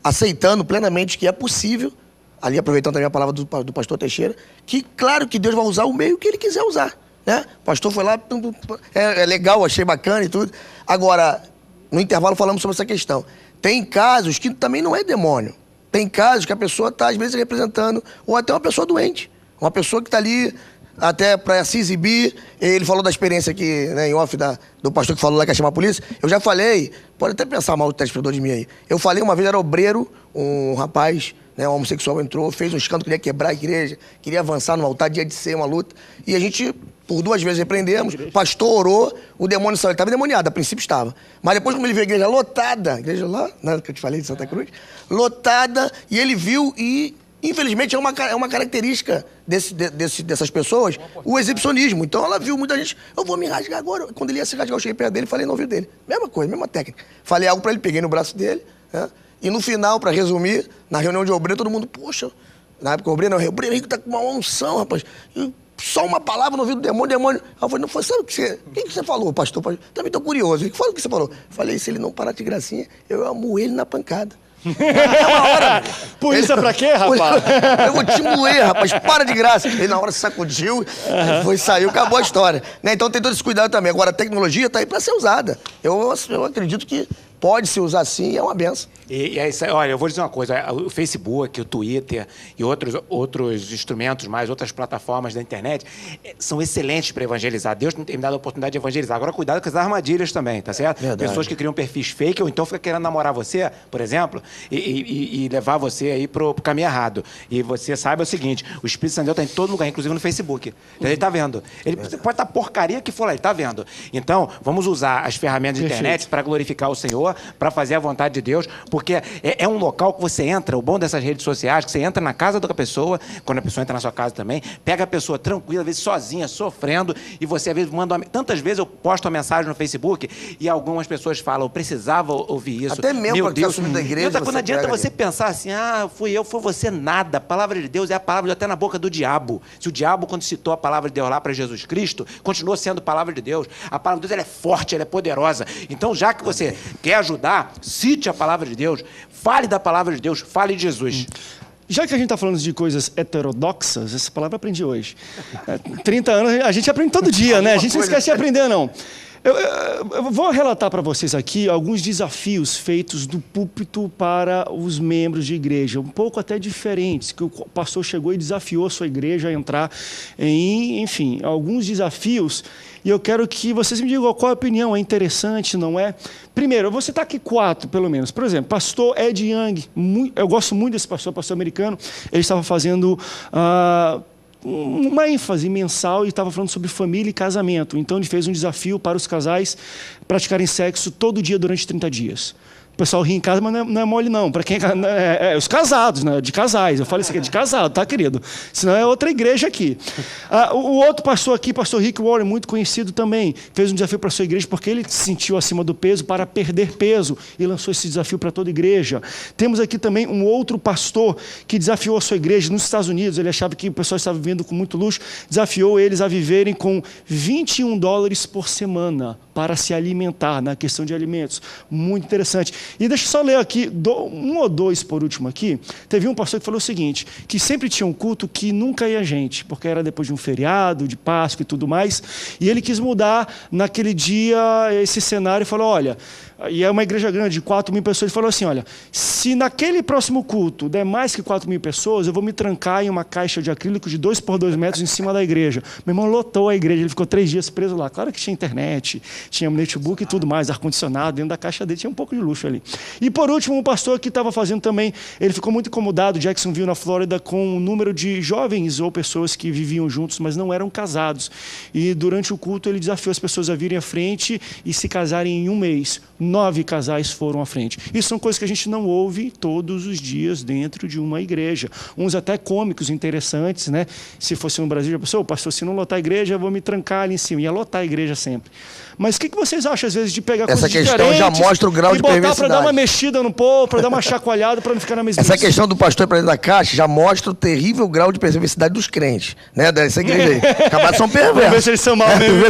aceitando plenamente que é possível, ali aproveitando também a palavra do pastor Teixeira, que claro que Deus vai usar o meio que ele quiser usar, né? O pastor foi lá, é legal, achei bacana e tudo. Agora, no intervalo falamos sobre essa questão. Tem casos que também não é demônio. Tem casos que a pessoa está, às vezes, representando, ou até uma pessoa doente. Uma pessoa que está ali até para se exibir. Ele falou da experiência aqui, né, em off do pastor que falou lá que ia chamar a polícia. Eu já falei, pode até pensar mal o telespectador de mim aí. Eu falei uma vez, era obreiro, um rapaz, né, um homossexual entrou, fez um escândalo, queria quebrar a igreja, queria avançar no altar, dia de ser uma luta. E a gente, por 2 vezes, repreendemos, o pastor orou, o demônio saiu. Ele estava endemoniado, a princípio estava. Mas depois, como ele viu a igreja lotada, a igreja lá, né, que eu te falei de Santa Cruz, lotada, e ele viu e... Infelizmente, é uma característica dessas pessoas, o exibicionismo. Então, ela viu muita gente, eu vou me rasgar agora. Quando ele ia se rasgar, eu cheguei perto dele e falei no ouvido dele. Mesma coisa, mesma técnica. Falei algo para ele, peguei no braço dele, né? E no final, para resumir, na reunião de obreiro, todo mundo, poxa, na época o obreiro Henrique tá com uma unção, rapaz. E só uma palavra no ouvido do demônio. Eu falei, não foi, sabe o que você falou, pastor? Também tô curioso. O que foi o que você falou? Falei, se ele não parar de gracinha, eu amo ele na pancada. É uma hora. Polícia pra quê, rapaz? Eu vou te moer, rapaz. Para de graça. Ele na hora se sacudiu, saiu, acabou a história. Né? Então tem todo esse cuidado também. Agora a tecnologia tá aí pra ser usada. Eu acredito que pode se usar sim e é uma benção. E é isso aí. Olha, eu vou dizer uma coisa. O Facebook, o Twitter e outros instrumentos mais, outras plataformas da internet são excelentes para evangelizar. Deus tem me dado a oportunidade de evangelizar. Agora, cuidado com as armadilhas também, tá certo? Verdade. Pessoas que criam perfis fake ou então ficam querendo namorar você, por exemplo, e levar você aí pro caminho errado. E você saiba o seguinte, o Espírito Santo de Deus está em todo lugar, inclusive no Facebook. Ele está vendo. Ele pode estar porcaria que for lá, ele está vendo. Então, vamos usar as ferramentas de internet para glorificar o Senhor, para fazer a vontade de Deus, porque é um local que você entra, o bom dessas redes sociais, que você entra na casa da pessoa, quando a pessoa entra na sua casa também, pega a pessoa tranquila, às vezes sozinha, sofrendo, e você às vezes manda tantas vezes eu posto uma mensagem no Facebook e algumas pessoas falam, eu precisava ouvir isso. Até mesmo meu Deus. subindo da igreja, outra, quando adianta você pensar assim, fui eu, foi você, nada. A palavra de Deus é a palavra até na boca do diabo. Se o diabo, quando citou a palavra de Deus lá para Jesus Cristo, continua sendo palavra de Deus. A palavra de Deus ela é forte, ela é poderosa. Então, já que você quer ajudar, cite a palavra de Deus, fale da palavra de Deus, fale de Jesus. Já que a gente está falando de coisas heterodoxas, essa palavra eu aprendi hoje. 30 anos, a gente aprende todo dia, né? A gente não esquece de aprender, não. Eu vou relatar para vocês aqui alguns desafios feitos do púlpito para os membros de igreja, um pouco até diferentes, que o pastor chegou e desafiou a sua igreja a entrar em, enfim, alguns desafios. E eu quero que vocês me digam qual a opinião, é interessante, não é? Primeiro, eu vou citar aqui 4, pelo menos. Por exemplo, pastor Ed Young, eu gosto muito desse pastor americano, ele estava fazendo uma ênfase mensal e estava falando sobre família e casamento. Então, ele fez um desafio para os casais praticarem sexo todo dia durante 30 dias. O pessoal ri em casa, mas não é mole, não. Para quem os casados, né? De casais. Eu falei isso aqui, de casado, tá, querido? Senão é outra igreja aqui. O outro pastor aqui, pastor Rick Warren, muito conhecido também, fez um desafio para a sua igreja porque ele se sentiu acima do peso para perder peso e lançou esse desafio para toda a igreja. Temos aqui também um outro pastor que desafiou a sua igreja nos Estados Unidos. Ele achava que o pessoal estava vivendo com muito luxo, desafiou eles a viverem com $21 por semana para se alimentar, na questão de alimentos. Muito interessante. E deixa eu só ler aqui, um ou dois por último aqui. Teve um pastor que falou o seguinte, que sempre tinha um culto que nunca ia gente, porque era depois de um feriado, de Páscoa e tudo mais, e ele quis mudar naquele dia esse cenário e falou, olha, e é uma igreja grande de 4.000 pessoas, ele falou assim, olha, se naquele próximo culto der mais que 4.000 pessoas, eu vou me trancar em uma caixa de acrílico de 2 por 2 metros em cima da igreja. Meu irmão lotou a igreja, ele ficou 3 dias preso lá. Claro que tinha internet, tinha notebook e tudo mais, ar-condicionado, dentro da caixa dele tinha um pouco de luxo ali. controle. E por último, um pastor que estava fazendo também, ele ficou muito incomodado, Jacksonville, na Flórida, com o número de jovens ou pessoas que viviam juntos, mas não eram casados. E durante o culto ele desafiou as pessoas a virem à frente e se casarem em um mês. 9 casais foram à frente. Isso são coisas que a gente não ouve todos os dias dentro de uma igreja. Uns até cômicos, interessantes, né? Se fosse no Brasil, já pensou, pastor, se não lotar a igreja, eu vou me trancar ali em cima. Ia lotar a igreja sempre. Mas o que vocês acham, às vezes, de pegar essa coisas questão diferentes já mostra o grau de botar perversidade. para dar uma mexida no povo, para dar uma chacoalhada, para não ficar na mesma. Essa questão do pastor para dentro da caixa já mostra o terrível grau de perversidade dos crentes, né? Dessa igreja aí. Acabaram são perversos. Vamos ver se eles são mal mesmo.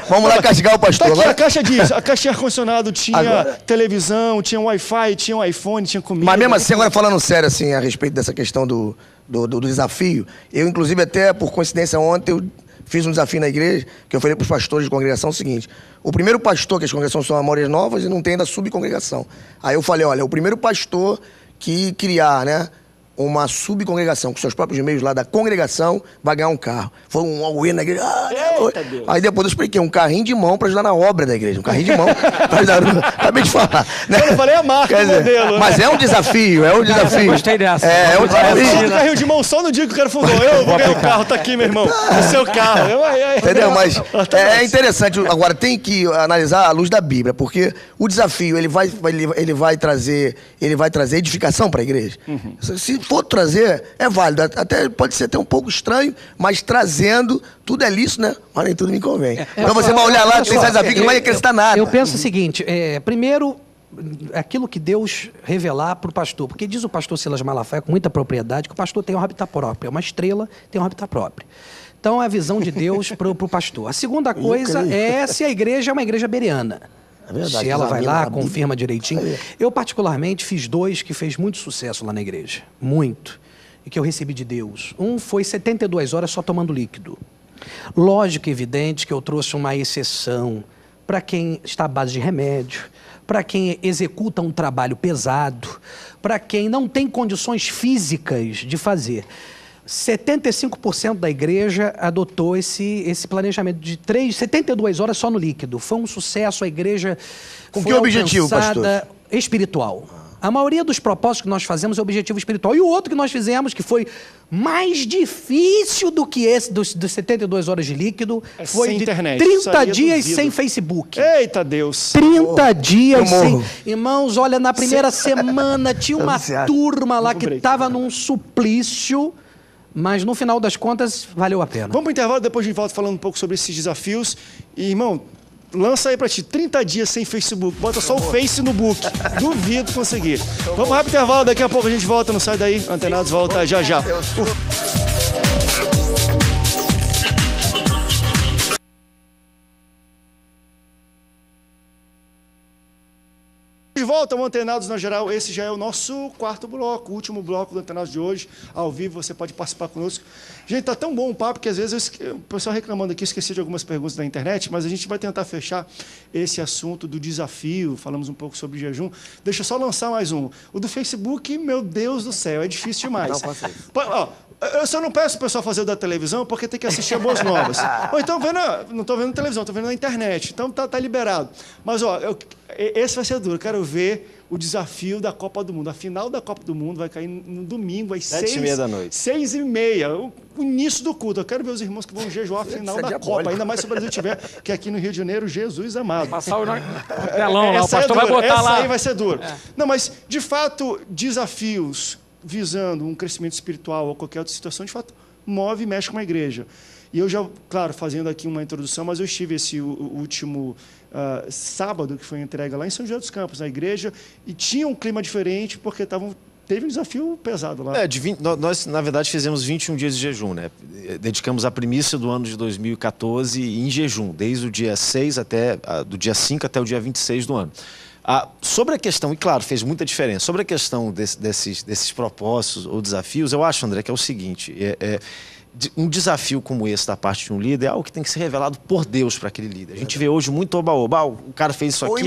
Vamos lá castigar o pastor. Tá aqui, agora... a caixa diz, a caixa tinha ar-condicionado, tinha televisão, tinha Wi-Fi, tinha um iPhone, tinha comida. Mas mesmo assim, agora falando sério assim, a respeito dessa questão do desafio, eu inclusive até por coincidência ontem eu fiz um desafio na igreja, que eu falei para os pastores de congregação o seguinte: o primeiro pastor, que as congregações são amores novas e não tem ainda subcongregação. Aí eu falei, olha, o primeiro pastor que criar, né, uma subcongregação com seus próprios meios lá da congregação vai ganhar um carro. Foi um auê na igreja. Aí depois eu expliquei, um carrinho de mão para ajudar na obra da igreja. Um carrinho de mão para ajudar. Acabei de falar. Né? Eu não falei a marca do modelo. Mas é um desafio, é um desafio. Gostei dessa. É um desafio. Um carrinho de mão só no dia que o cara fundou. Eu vou ganhar o carro, tá aqui, meu irmão. O seu carro. Entendeu? Mas é interessante. Agora, tem que analisar à luz da Bíblia, porque o desafio, ele vai trazer edificação para a igreja. Se for trazer, é válido. Até pode ser até um pouco estranho, mas trazendo, tudo é lícito, né? Mas nem tudo me convém. Então você vai olhar lá, tem desafio que não vai acrescentar nada. Eu penso o seguinte, primeiro, aquilo que Deus revelar para o pastor, porque diz o pastor Silas Malafaia com muita propriedade que o pastor tem um habitat próprio, é uma estrela, tem um habitat próprio. Então, é a visão de Deus para o pastor. A segunda coisa é se a igreja é uma igreja bereana. É verdade, se ela vai lá, confirma direitinho. Eu, particularmente, fiz 2 que fez muito sucesso lá na igreja. Muito. E que eu recebi de Deus. Um foi 72 horas só tomando líquido. Lógico e evidente que eu trouxe uma exceção para quem está à base de remédio, para quem executa um trabalho pesado, para quem não tem condições físicas de fazer. 75% da igreja adotou esse planejamento de 72 horas só no líquido. Foi um sucesso, a igreja com que objetivo, pastor? Espiritual. A maioria dos propósitos que nós fazemos é objetivo espiritual. E o outro que nós fizemos, que foi mais difícil do que esse, dos 72 horas de líquido, foi de internet. 30 dias sem Facebook. Eita Deus! 30 dias sem... Irmãos, olha, na primeira semana tinha uma turma lá que estava num suplício, mas no final das contas valeu a pena. Vamos para o intervalo, depois a gente volta falando um pouco sobre esses desafios. E, irmão, lança aí pra ti, 30 dias sem Facebook. Bota só o Face no book. Duvido conseguir. Vamos rápido intervalo, daqui a pouco a gente volta. Não sai daí. Antenados volta já já. De volta ao Antenados na Geral, esse já é o nosso quarto bloco, o último bloco do Antenados de hoje. Ao vivo, você pode participar conosco. Gente, tá tão bom o papo que às vezes o pessoal reclamando aqui, eu esqueci de algumas perguntas da internet, mas a gente vai tentar fechar esse assunto do desafio, falamos um pouco sobre jejum. Deixa eu só lançar mais um. O do Facebook, meu Deus do céu, é difícil demais. Eu só não peço o pessoal fazer o da televisão porque tem que assistir a Boas Novas. Ou então, não estou vendo na televisão, estou vendo na internet. Então, tá liberado. Mas, esse vai ser duro. Quero ver o desafio da Copa do Mundo. A final da Copa do Mundo vai cair no domingo, às 7h30 da noite. 6h30. O início do culto. Eu quero ver os irmãos que vão jejuar a final da Copa. Ainda mais se o Brasil tiver, que aqui no Rio de Janeiro, Jesus amado. Passar o telão lá, o pastor vai botar lá. Essa aí vai ser duro. Não, mas, de fato, desafios visando um crescimento espiritual ou qualquer outra situação, de fato, move e mexe com a igreja. E eu já, claro, fazendo aqui uma introdução, mas eu estive esse último sábado, que foi entregue lá em São José dos Campos, na igreja, e tinha um clima diferente, porque teve um desafio pesado lá. Nós, na verdade, fizemos 21 dias de jejum, né? Dedicamos a primícia do ano de 2014 em jejum, desde o dia 6 do dia 5 até o dia 26 do ano. Sobre a questão, e claro, fez muita diferença, sobre a questão desses propósitos ou desafios, eu acho, André, que é o seguinte, um desafio como esse da parte de um líder é algo que tem que ser revelado por Deus para aquele líder. A gente vê hoje muito oba-oba, o cara fez isso aqui,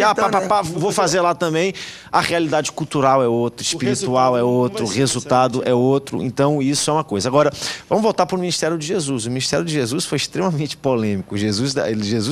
vou fazer lá também. A realidade cultural é outra, espiritual é outro, o resultado é outro. Então, isso é uma coisa. Agora, vamos voltar para o ministério de Jesus. O ministério de Jesus foi extremamente polêmico. Jesus,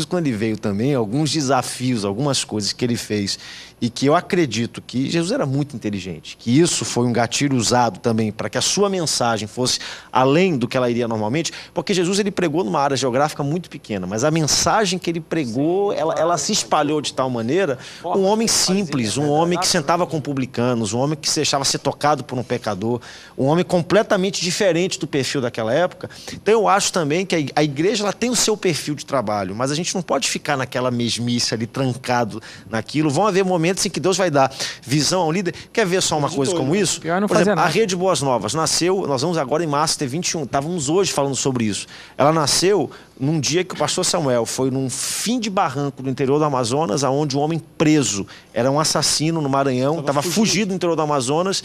quando ele veio também, alguns desafios, algumas coisas que ele fez, e que eu acredito que Jesus era muito inteligente, que isso foi um gatilho usado também para que a sua mensagem fosse além do que ela iria normalmente, porque Jesus ele pregou numa área geográfica muito pequena, mas a mensagem que ele pregou, ela se espalhou de tal maneira, um homem simples, um homem que sentava com publicanos, um homem que se deixava ser tocado por um pecador, um homem completamente diferente do perfil daquela época. Então eu acho também que a igreja ela tem o seu perfil de trabalho, mas a gente não pode ficar naquela mesmice ali, trancado naquilo. Vão haver momentos em que Deus vai dar visão ao líder. Quer ver só uma coisa como isso? Por exemplo, a Rede Boas Novas nasceu, nós vamos agora em março ter 21, estávamos hoje falando sobre isso. Ela nasceu num dia que o pastor Samuel foi num fim de barranco do interior do Amazonas, onde um homem preso, era um assassino no Maranhão, estava fugido do interior do Amazonas,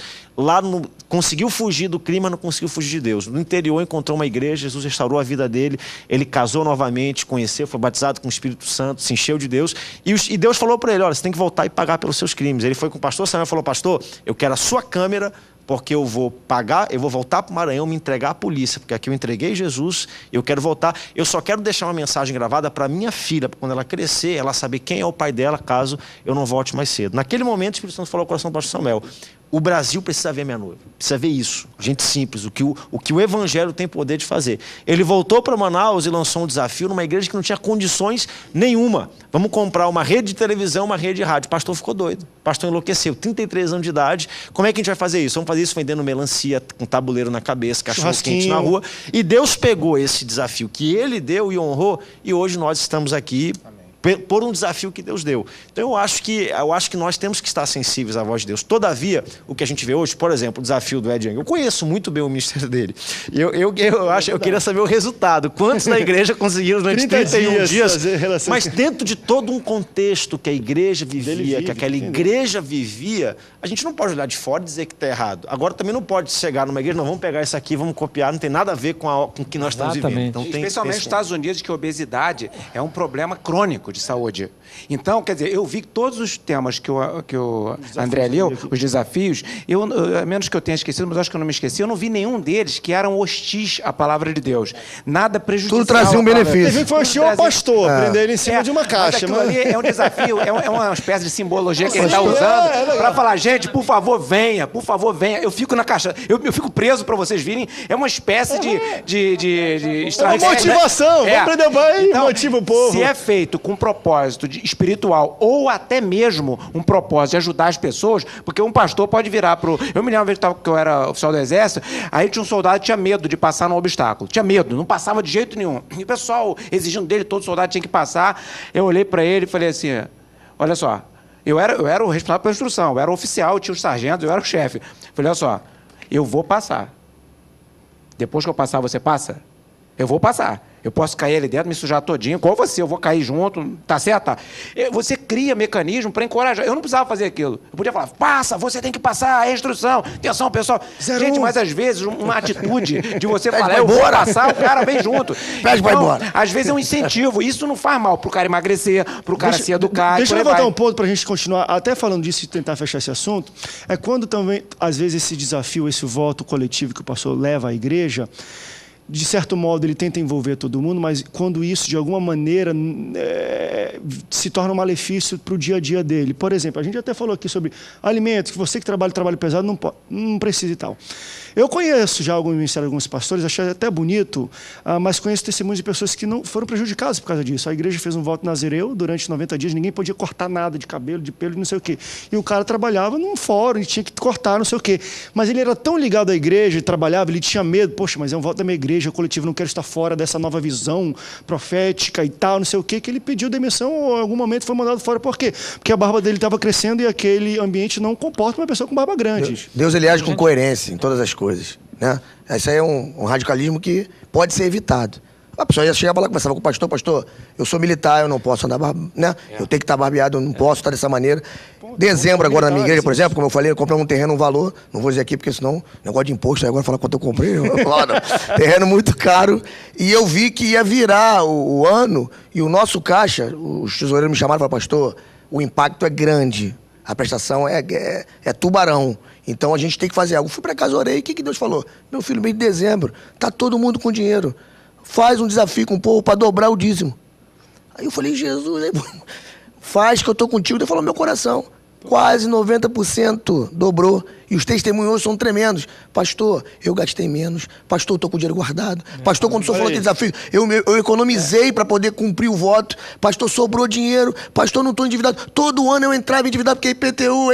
conseguiu fugir do crime, mas não conseguiu fugir de Deus. No interior encontrou uma igreja, Jesus restaurou a vida dele, ele casou novamente, conheceu, foi batizado com o Espírito Santo, se encheu de Deus, e Deus falou para ele, olha, você tem que voltar e pagar pelos seus crimes. Ele foi com o pastor Samuel e falou, pastor, eu quero a sua câmera, porque eu vou pagar, eu vou voltar para o Maranhão, me entregar à polícia, porque aqui eu entreguei Jesus, eu quero voltar, eu só quero deixar uma mensagem gravada para minha filha, para quando ela crescer, ela saber quem é o pai dela, caso eu não volte mais cedo. Naquele momento, o Espírito Santo falou ao coração do pastor Samuel, o Brasil precisa ver minha noiva, precisa ver isso, gente simples, o que o evangelho tem poder de fazer. Ele voltou para Manaus e lançou um desafio numa igreja que não tinha condições nenhuma. Vamos comprar uma rede de televisão, uma rede de rádio. O pastor ficou doido, o pastor enlouqueceu, 33 anos de idade. Como é que a gente vai fazer isso? Vamos fazer isso vendendo melancia, com tabuleiro na cabeça, cachorro quente na rua. E Deus pegou esse desafio que ele deu e honrou, e hoje nós estamos aqui por um desafio que Deus deu. Então eu acho que nós temos que estar sensíveis à voz de Deus. Todavia, o que a gente vê hoje, por exemplo, o desafio do Ed Young, eu conheço muito bem o ministério dele. Eu queria saber o resultado. Quantos da igreja conseguiram durante 31 dias? Mas dentro de todo um contexto que a igreja vivia, que aquela igreja vivia, a gente não pode olhar de fora e dizer que está errado. Agora também não pode chegar numa igreja, não, vamos pegar isso aqui, vamos copiar, não tem nada a ver com o que nós estamos vivendo. Então, especialmente nos Estados Unidos, que a obesidade é um problema crônico de saúde. Então, quer dizer, eu vi que todos os temas que o André leu, os desafios, a menos que eu tenha esquecido, mas acho que eu não me esqueci, eu não vi nenhum deles que eram hostis à palavra de Deus. Nada prejudicial. Tudo trazia um benefício. Teve foi o pastor, prender ele em cima de uma caixa. Mas ali é um desafio, é uma espécie de simbologia que ele está usando para falar, gente, por favor, venha. Eu fico na caixa, eu fico preso para vocês virem. É uma espécie de estratégia. Motivação, vamos prender bem, então, motiva o povo. Se é feito com propósito espiritual ou até mesmo um propósito de ajudar as pessoas, porque um pastor pode virar pro... Eu me lembro uma vez que eu era oficial do exército, aí tinha um soldado que tinha medo de passar num obstáculo. Tinha medo, não passava de jeito nenhum. E o pessoal exigindo dele, todo soldado tinha que passar. Eu olhei para ele e falei assim, olha só, eu era o responsável pela instrução, eu era o oficial, tinha os sargentos, eu era o chefe. Falei, olha só, eu vou passar. Depois que eu passar, você passa? Eu vou passar. Eu posso cair ali dentro, me sujar todinho, igual você, eu vou cair junto, tá certo? Tá. Você cria mecanismo para encorajar. Eu não precisava fazer aquilo. Eu podia falar, passa, você tem que passar, é instrução. Atenção, pessoal. Gente, mas às vezes uma atitude de você falar, eu vou passar, o cara vem junto. Pede vai embora. Às vezes é um incentivo. Isso não faz mal pro cara emagrecer, pro cara se educar. Deixa eu levantar um ponto pra gente continuar, até falando disso e tentar fechar esse assunto. É quando também, às vezes, esse desafio, esse voto coletivo que o pastor leva à igreja, de certo modo, ele tenta envolver todo mundo, mas quando isso, de alguma maneira, se torna um malefício para o dia a dia dele. Por exemplo, a gente até falou aqui sobre alimentos, que você que trabalha pesado não precisa e tal. Eu conheço já alguns ministérios, alguns pastores, achei até bonito, mas conheço testemunhos de pessoas que não foram prejudicadas por causa disso. A igreja fez um voto nazireu durante 90 dias, ninguém podia cortar nada de cabelo, de pelo, não sei o quê. E o cara trabalhava num fórum e tinha que cortar, não sei o quê. Mas ele era tão ligado à igreja, ele trabalhava, ele tinha medo, poxa, mas é um voto da minha igreja, o coletivo não quer estar fora dessa nova visão profética e tal, não sei o quê, que ele pediu demissão ou em algum momento foi mandado fora. Por quê? Porque a barba dele estava crescendo e aquele ambiente não comporta uma pessoa com barba grande. Deus ele age com coerência em todas as coisas, né? Esse aí é um radicalismo que pode ser evitado, A pessoa ia chegar lá, conversava com o pastor, pastor, eu sou militar, eu não posso andar, né? Eu tenho que estar barbeado, eu não posso estar dessa maneira. Dezembro, agora na minha igreja, por exemplo, como eu falei, eu comprei um terreno, um valor, não vou dizer aqui, porque senão, negócio de imposto, aí agora falar quanto eu comprei, terreno muito caro, e eu vi que ia virar o ano, e o nosso caixa, os tesoureiros me chamaram e falaram, pastor, o impacto é grande, a prestação é tubarão, então a gente tem que fazer algo. Fui pra casa, orei, o que Deus falou? Meu filho, mês de dezembro, tá todo mundo com dinheiro, faz um desafio com o povo para dobrar o dízimo. Aí eu falei, Jesus, faz que eu tô contigo. Deus falou, meu coração, quase 90% dobrou. E os testemunhos são tremendos. Pastor, eu gastei menos. Pastor, eu tô com o dinheiro guardado. Pastor, quando o senhor falou aquele desafio, eu economizei para poder cumprir o voto. Pastor, sobrou dinheiro. Pastor, não tô endividado. Todo ano eu entrava endividado porque IPTU,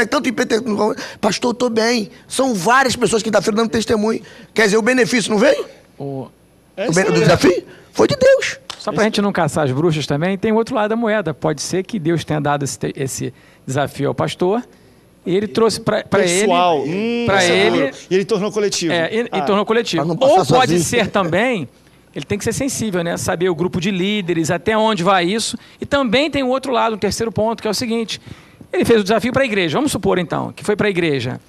tanto IPTU. Pastor, eu tô bem. São várias pessoas que quinta-feira dando testemunho. Quer dizer, o benefício não veio? O desafio foi de Deus. Só para a gente não caçar as bruxas também, tem o outro lado da moeda. Pode ser que Deus tenha dado esse desafio ao pastor e ele trouxe para ele... E ele tornou coletivo. E tornou coletivo. Ou pode ser também, ele tem que ser sensível, né? Saber o grupo de líderes, até onde vai isso. E também tem o outro lado, um terceiro ponto, que é o seguinte. Ele fez o desafio para a igreja. Vamos supor, então, que foi para a igreja.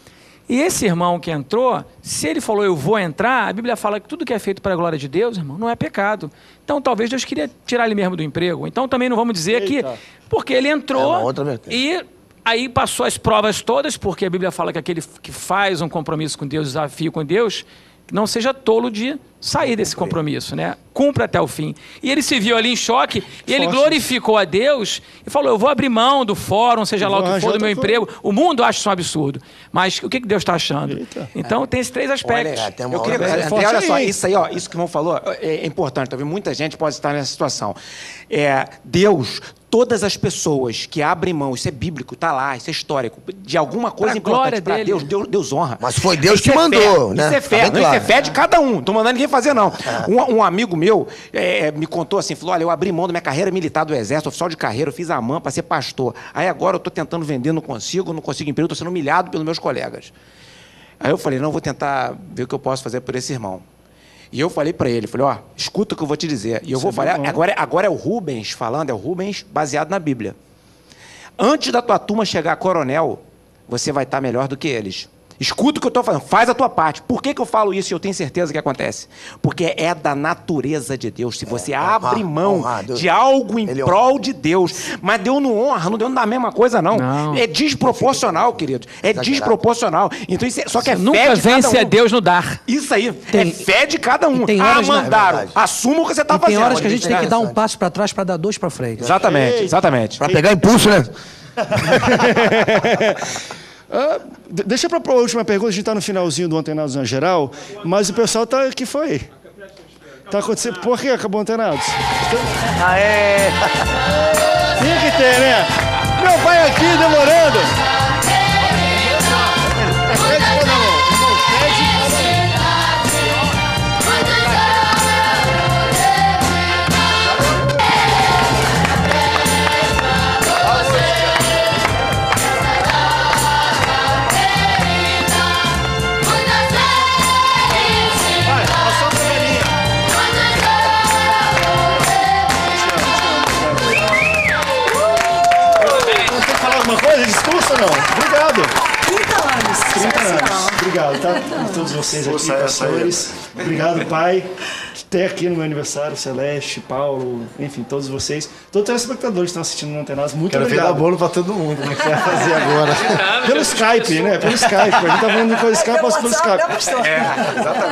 E esse irmão que entrou, se ele falou, eu vou entrar, a Bíblia fala que tudo que é feito para a glória de Deus, irmão, não é pecado. Então, talvez Deus queria tirar ele mesmo do emprego. Então, também não vamos dizer que... Porque ele entrou e aí passou as provas todas, porque a Bíblia fala que aquele que faz um compromisso com Deus, desafio com Deus, não seja tolo de sair desse compromisso, né? Cumpra até o fim. E ele se viu ali em choque, e ele glorificou a Deus e falou, eu vou abrir mão do fórum, seja lá o que for, do meu emprego. O mundo acha isso um absurdo. Mas o que Deus está achando? Então, tem esses três aspectos. Olha só, isso aí, ó, isso que o irmão falou é importante. Talvez muita gente pode estar nessa situação. Deus... Todas as pessoas que abrem mão, isso é bíblico, está lá, isso é histórico, de alguma coisa importante para Deus honra. Mas foi Deus que mandou, né? Isso é fé, isso é fé de cada um, não estou mandando ninguém fazer, não. Um amigo meu me contou assim, falou, olha, eu abri mão da minha carreira militar do Exército, oficial de carreira, eu fiz a AMAN para ser pastor. Aí agora eu estou tentando vender, não consigo emprego, estou sendo humilhado pelos meus colegas. Aí eu falei, não, vou tentar ver o que eu posso fazer por esse irmão. E eu falei para ele, falei, escuta o que eu vou te dizer. E eu vou falar, agora é o Rubens falando, é o Rubens baseado na Bíblia. Antes da tua turma chegar a coronel, você vai estar melhor do que eles. Escuta o que eu estou falando, faz a tua parte. Por que eu falo isso e eu tenho certeza que acontece? Porque é da natureza de Deus. Se você abre mão de algo em prol de Deus, mas Deus não honra, não dá a mesma coisa, não. É desproporcional, querido. É desproporcional. Então, isso só que é nunca fé de cada um. vence a Deus no dar. Isso aí, é fé de cada um. Mandaram, assuma o que você está fazendo. Tem horas que a gente tem que dar um passo para trás para dar dois para frente. Exatamente. Para pegar impulso, né? Deixa para a última pergunta, a gente está no finalzinho do Antenados na Geral, mas o pessoal está... que foi? Está acontecendo... Por que acabou o Antenados? Tinha que ter, né? Meu pai aqui demorando. Discurso ou não? Obrigado. 30 anos. Obrigado, tá? A todos vocês aqui, pastores. Obrigado, pai. Até aqui no meu aniversário, Celeste, Paulo, enfim, todos vocês. Todos os telespectadores que estão assistindo no Antenados, muito obrigado. Quero ver dar bolo pra todo mundo, né? Quer fazer agora. Pelo Skype, né? Pelo Skype. A gente tá falando de Skype, posso pelo Skype.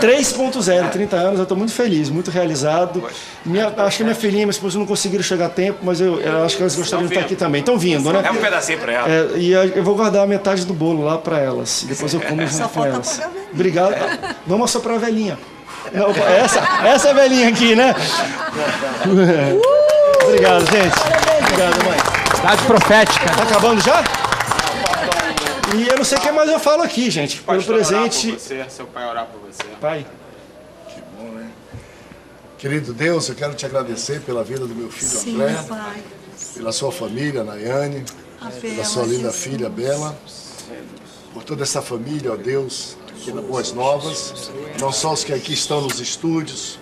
3.0, 30 anos, eu tô muito feliz, muito realizado. Acho que minha filhinha e minha esposa não conseguiram chegar a tempo, mas eu acho que elas gostariam de estar aqui também. Estão vindo, né? É um pedacinho pra elas. E eu vou guardar a metade do bolo lá pra elas. Depois eu como junto com elas. Obrigado. Vamos assoprar a velhinha. Não, essa velhinha aqui, né? Obrigado, gente. Obrigado, mãe. Cidade profética. Tá acabando já? E eu não sei o que mais eu falo aqui, gente. Pelo presente. Por você, seu pai orar por você. Pai. Que bom, né? Querido Deus, eu quero te agradecer pela vida do meu filho André, pela sua família, Nayane, pela sua linda filha Bela, por toda essa família, ó Deus, aqui na Boas Novas, não só os que aqui estão nos estúdios,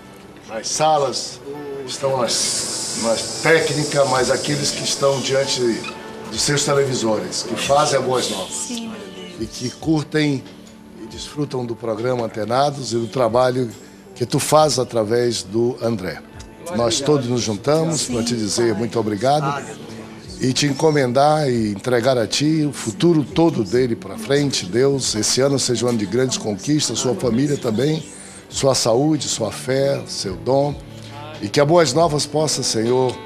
nas salas, estão nas técnicas, mas aqueles que estão diante de seus televisores, que fazem a Boas Novas. Sim. E que curtem e desfrutam do programa Antenados e do trabalho que tu fazes através do André. Nós todos nos juntamos para te dizer muito obrigado e te encomendar e entregar a ti o futuro todo dele para frente. Deus, esse ano seja um ano de grandes conquistas, sua família também, sua saúde, sua fé, seu dom, e que a Boas Novas possa, Senhor,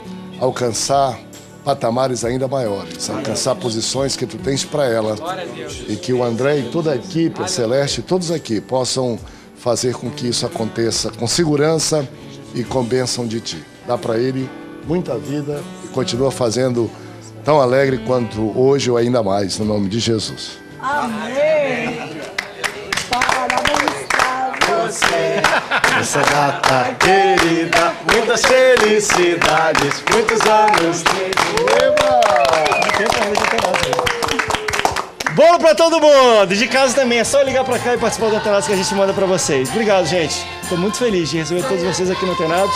alcançar patamares ainda maiores, alcançar posições que tu tens para ela, e que o André e toda a equipe, a Celeste, todos aqui possam fazer com que isso aconteça com segurança e com bênção de ti. Dá para ele muita vida e continua fazendo tão alegre quanto hoje ou ainda mais, no nome de Jesus. Amém! Parabéns pra você nessa data querida, muitas felicidades, muitos anos de Bolo pra todo mundo! De casa também, é só ligar pra cá e participar do Antenados que a gente manda pra vocês. Obrigado, gente. Tô muito feliz de receber todos vocês aqui no Antenados.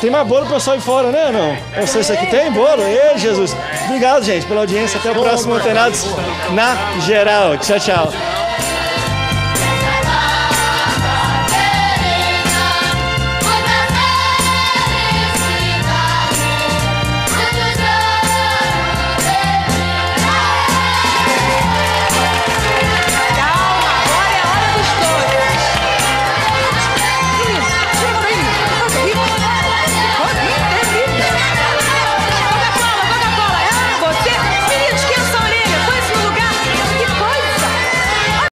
Tem mais bolo pro pessoal ir fora, né? Não? Eu sei se aqui tem bolo. Ei, Jesus. Obrigado, gente, pela audiência. Até o próximo Antenados na geral. Tchau, tchau.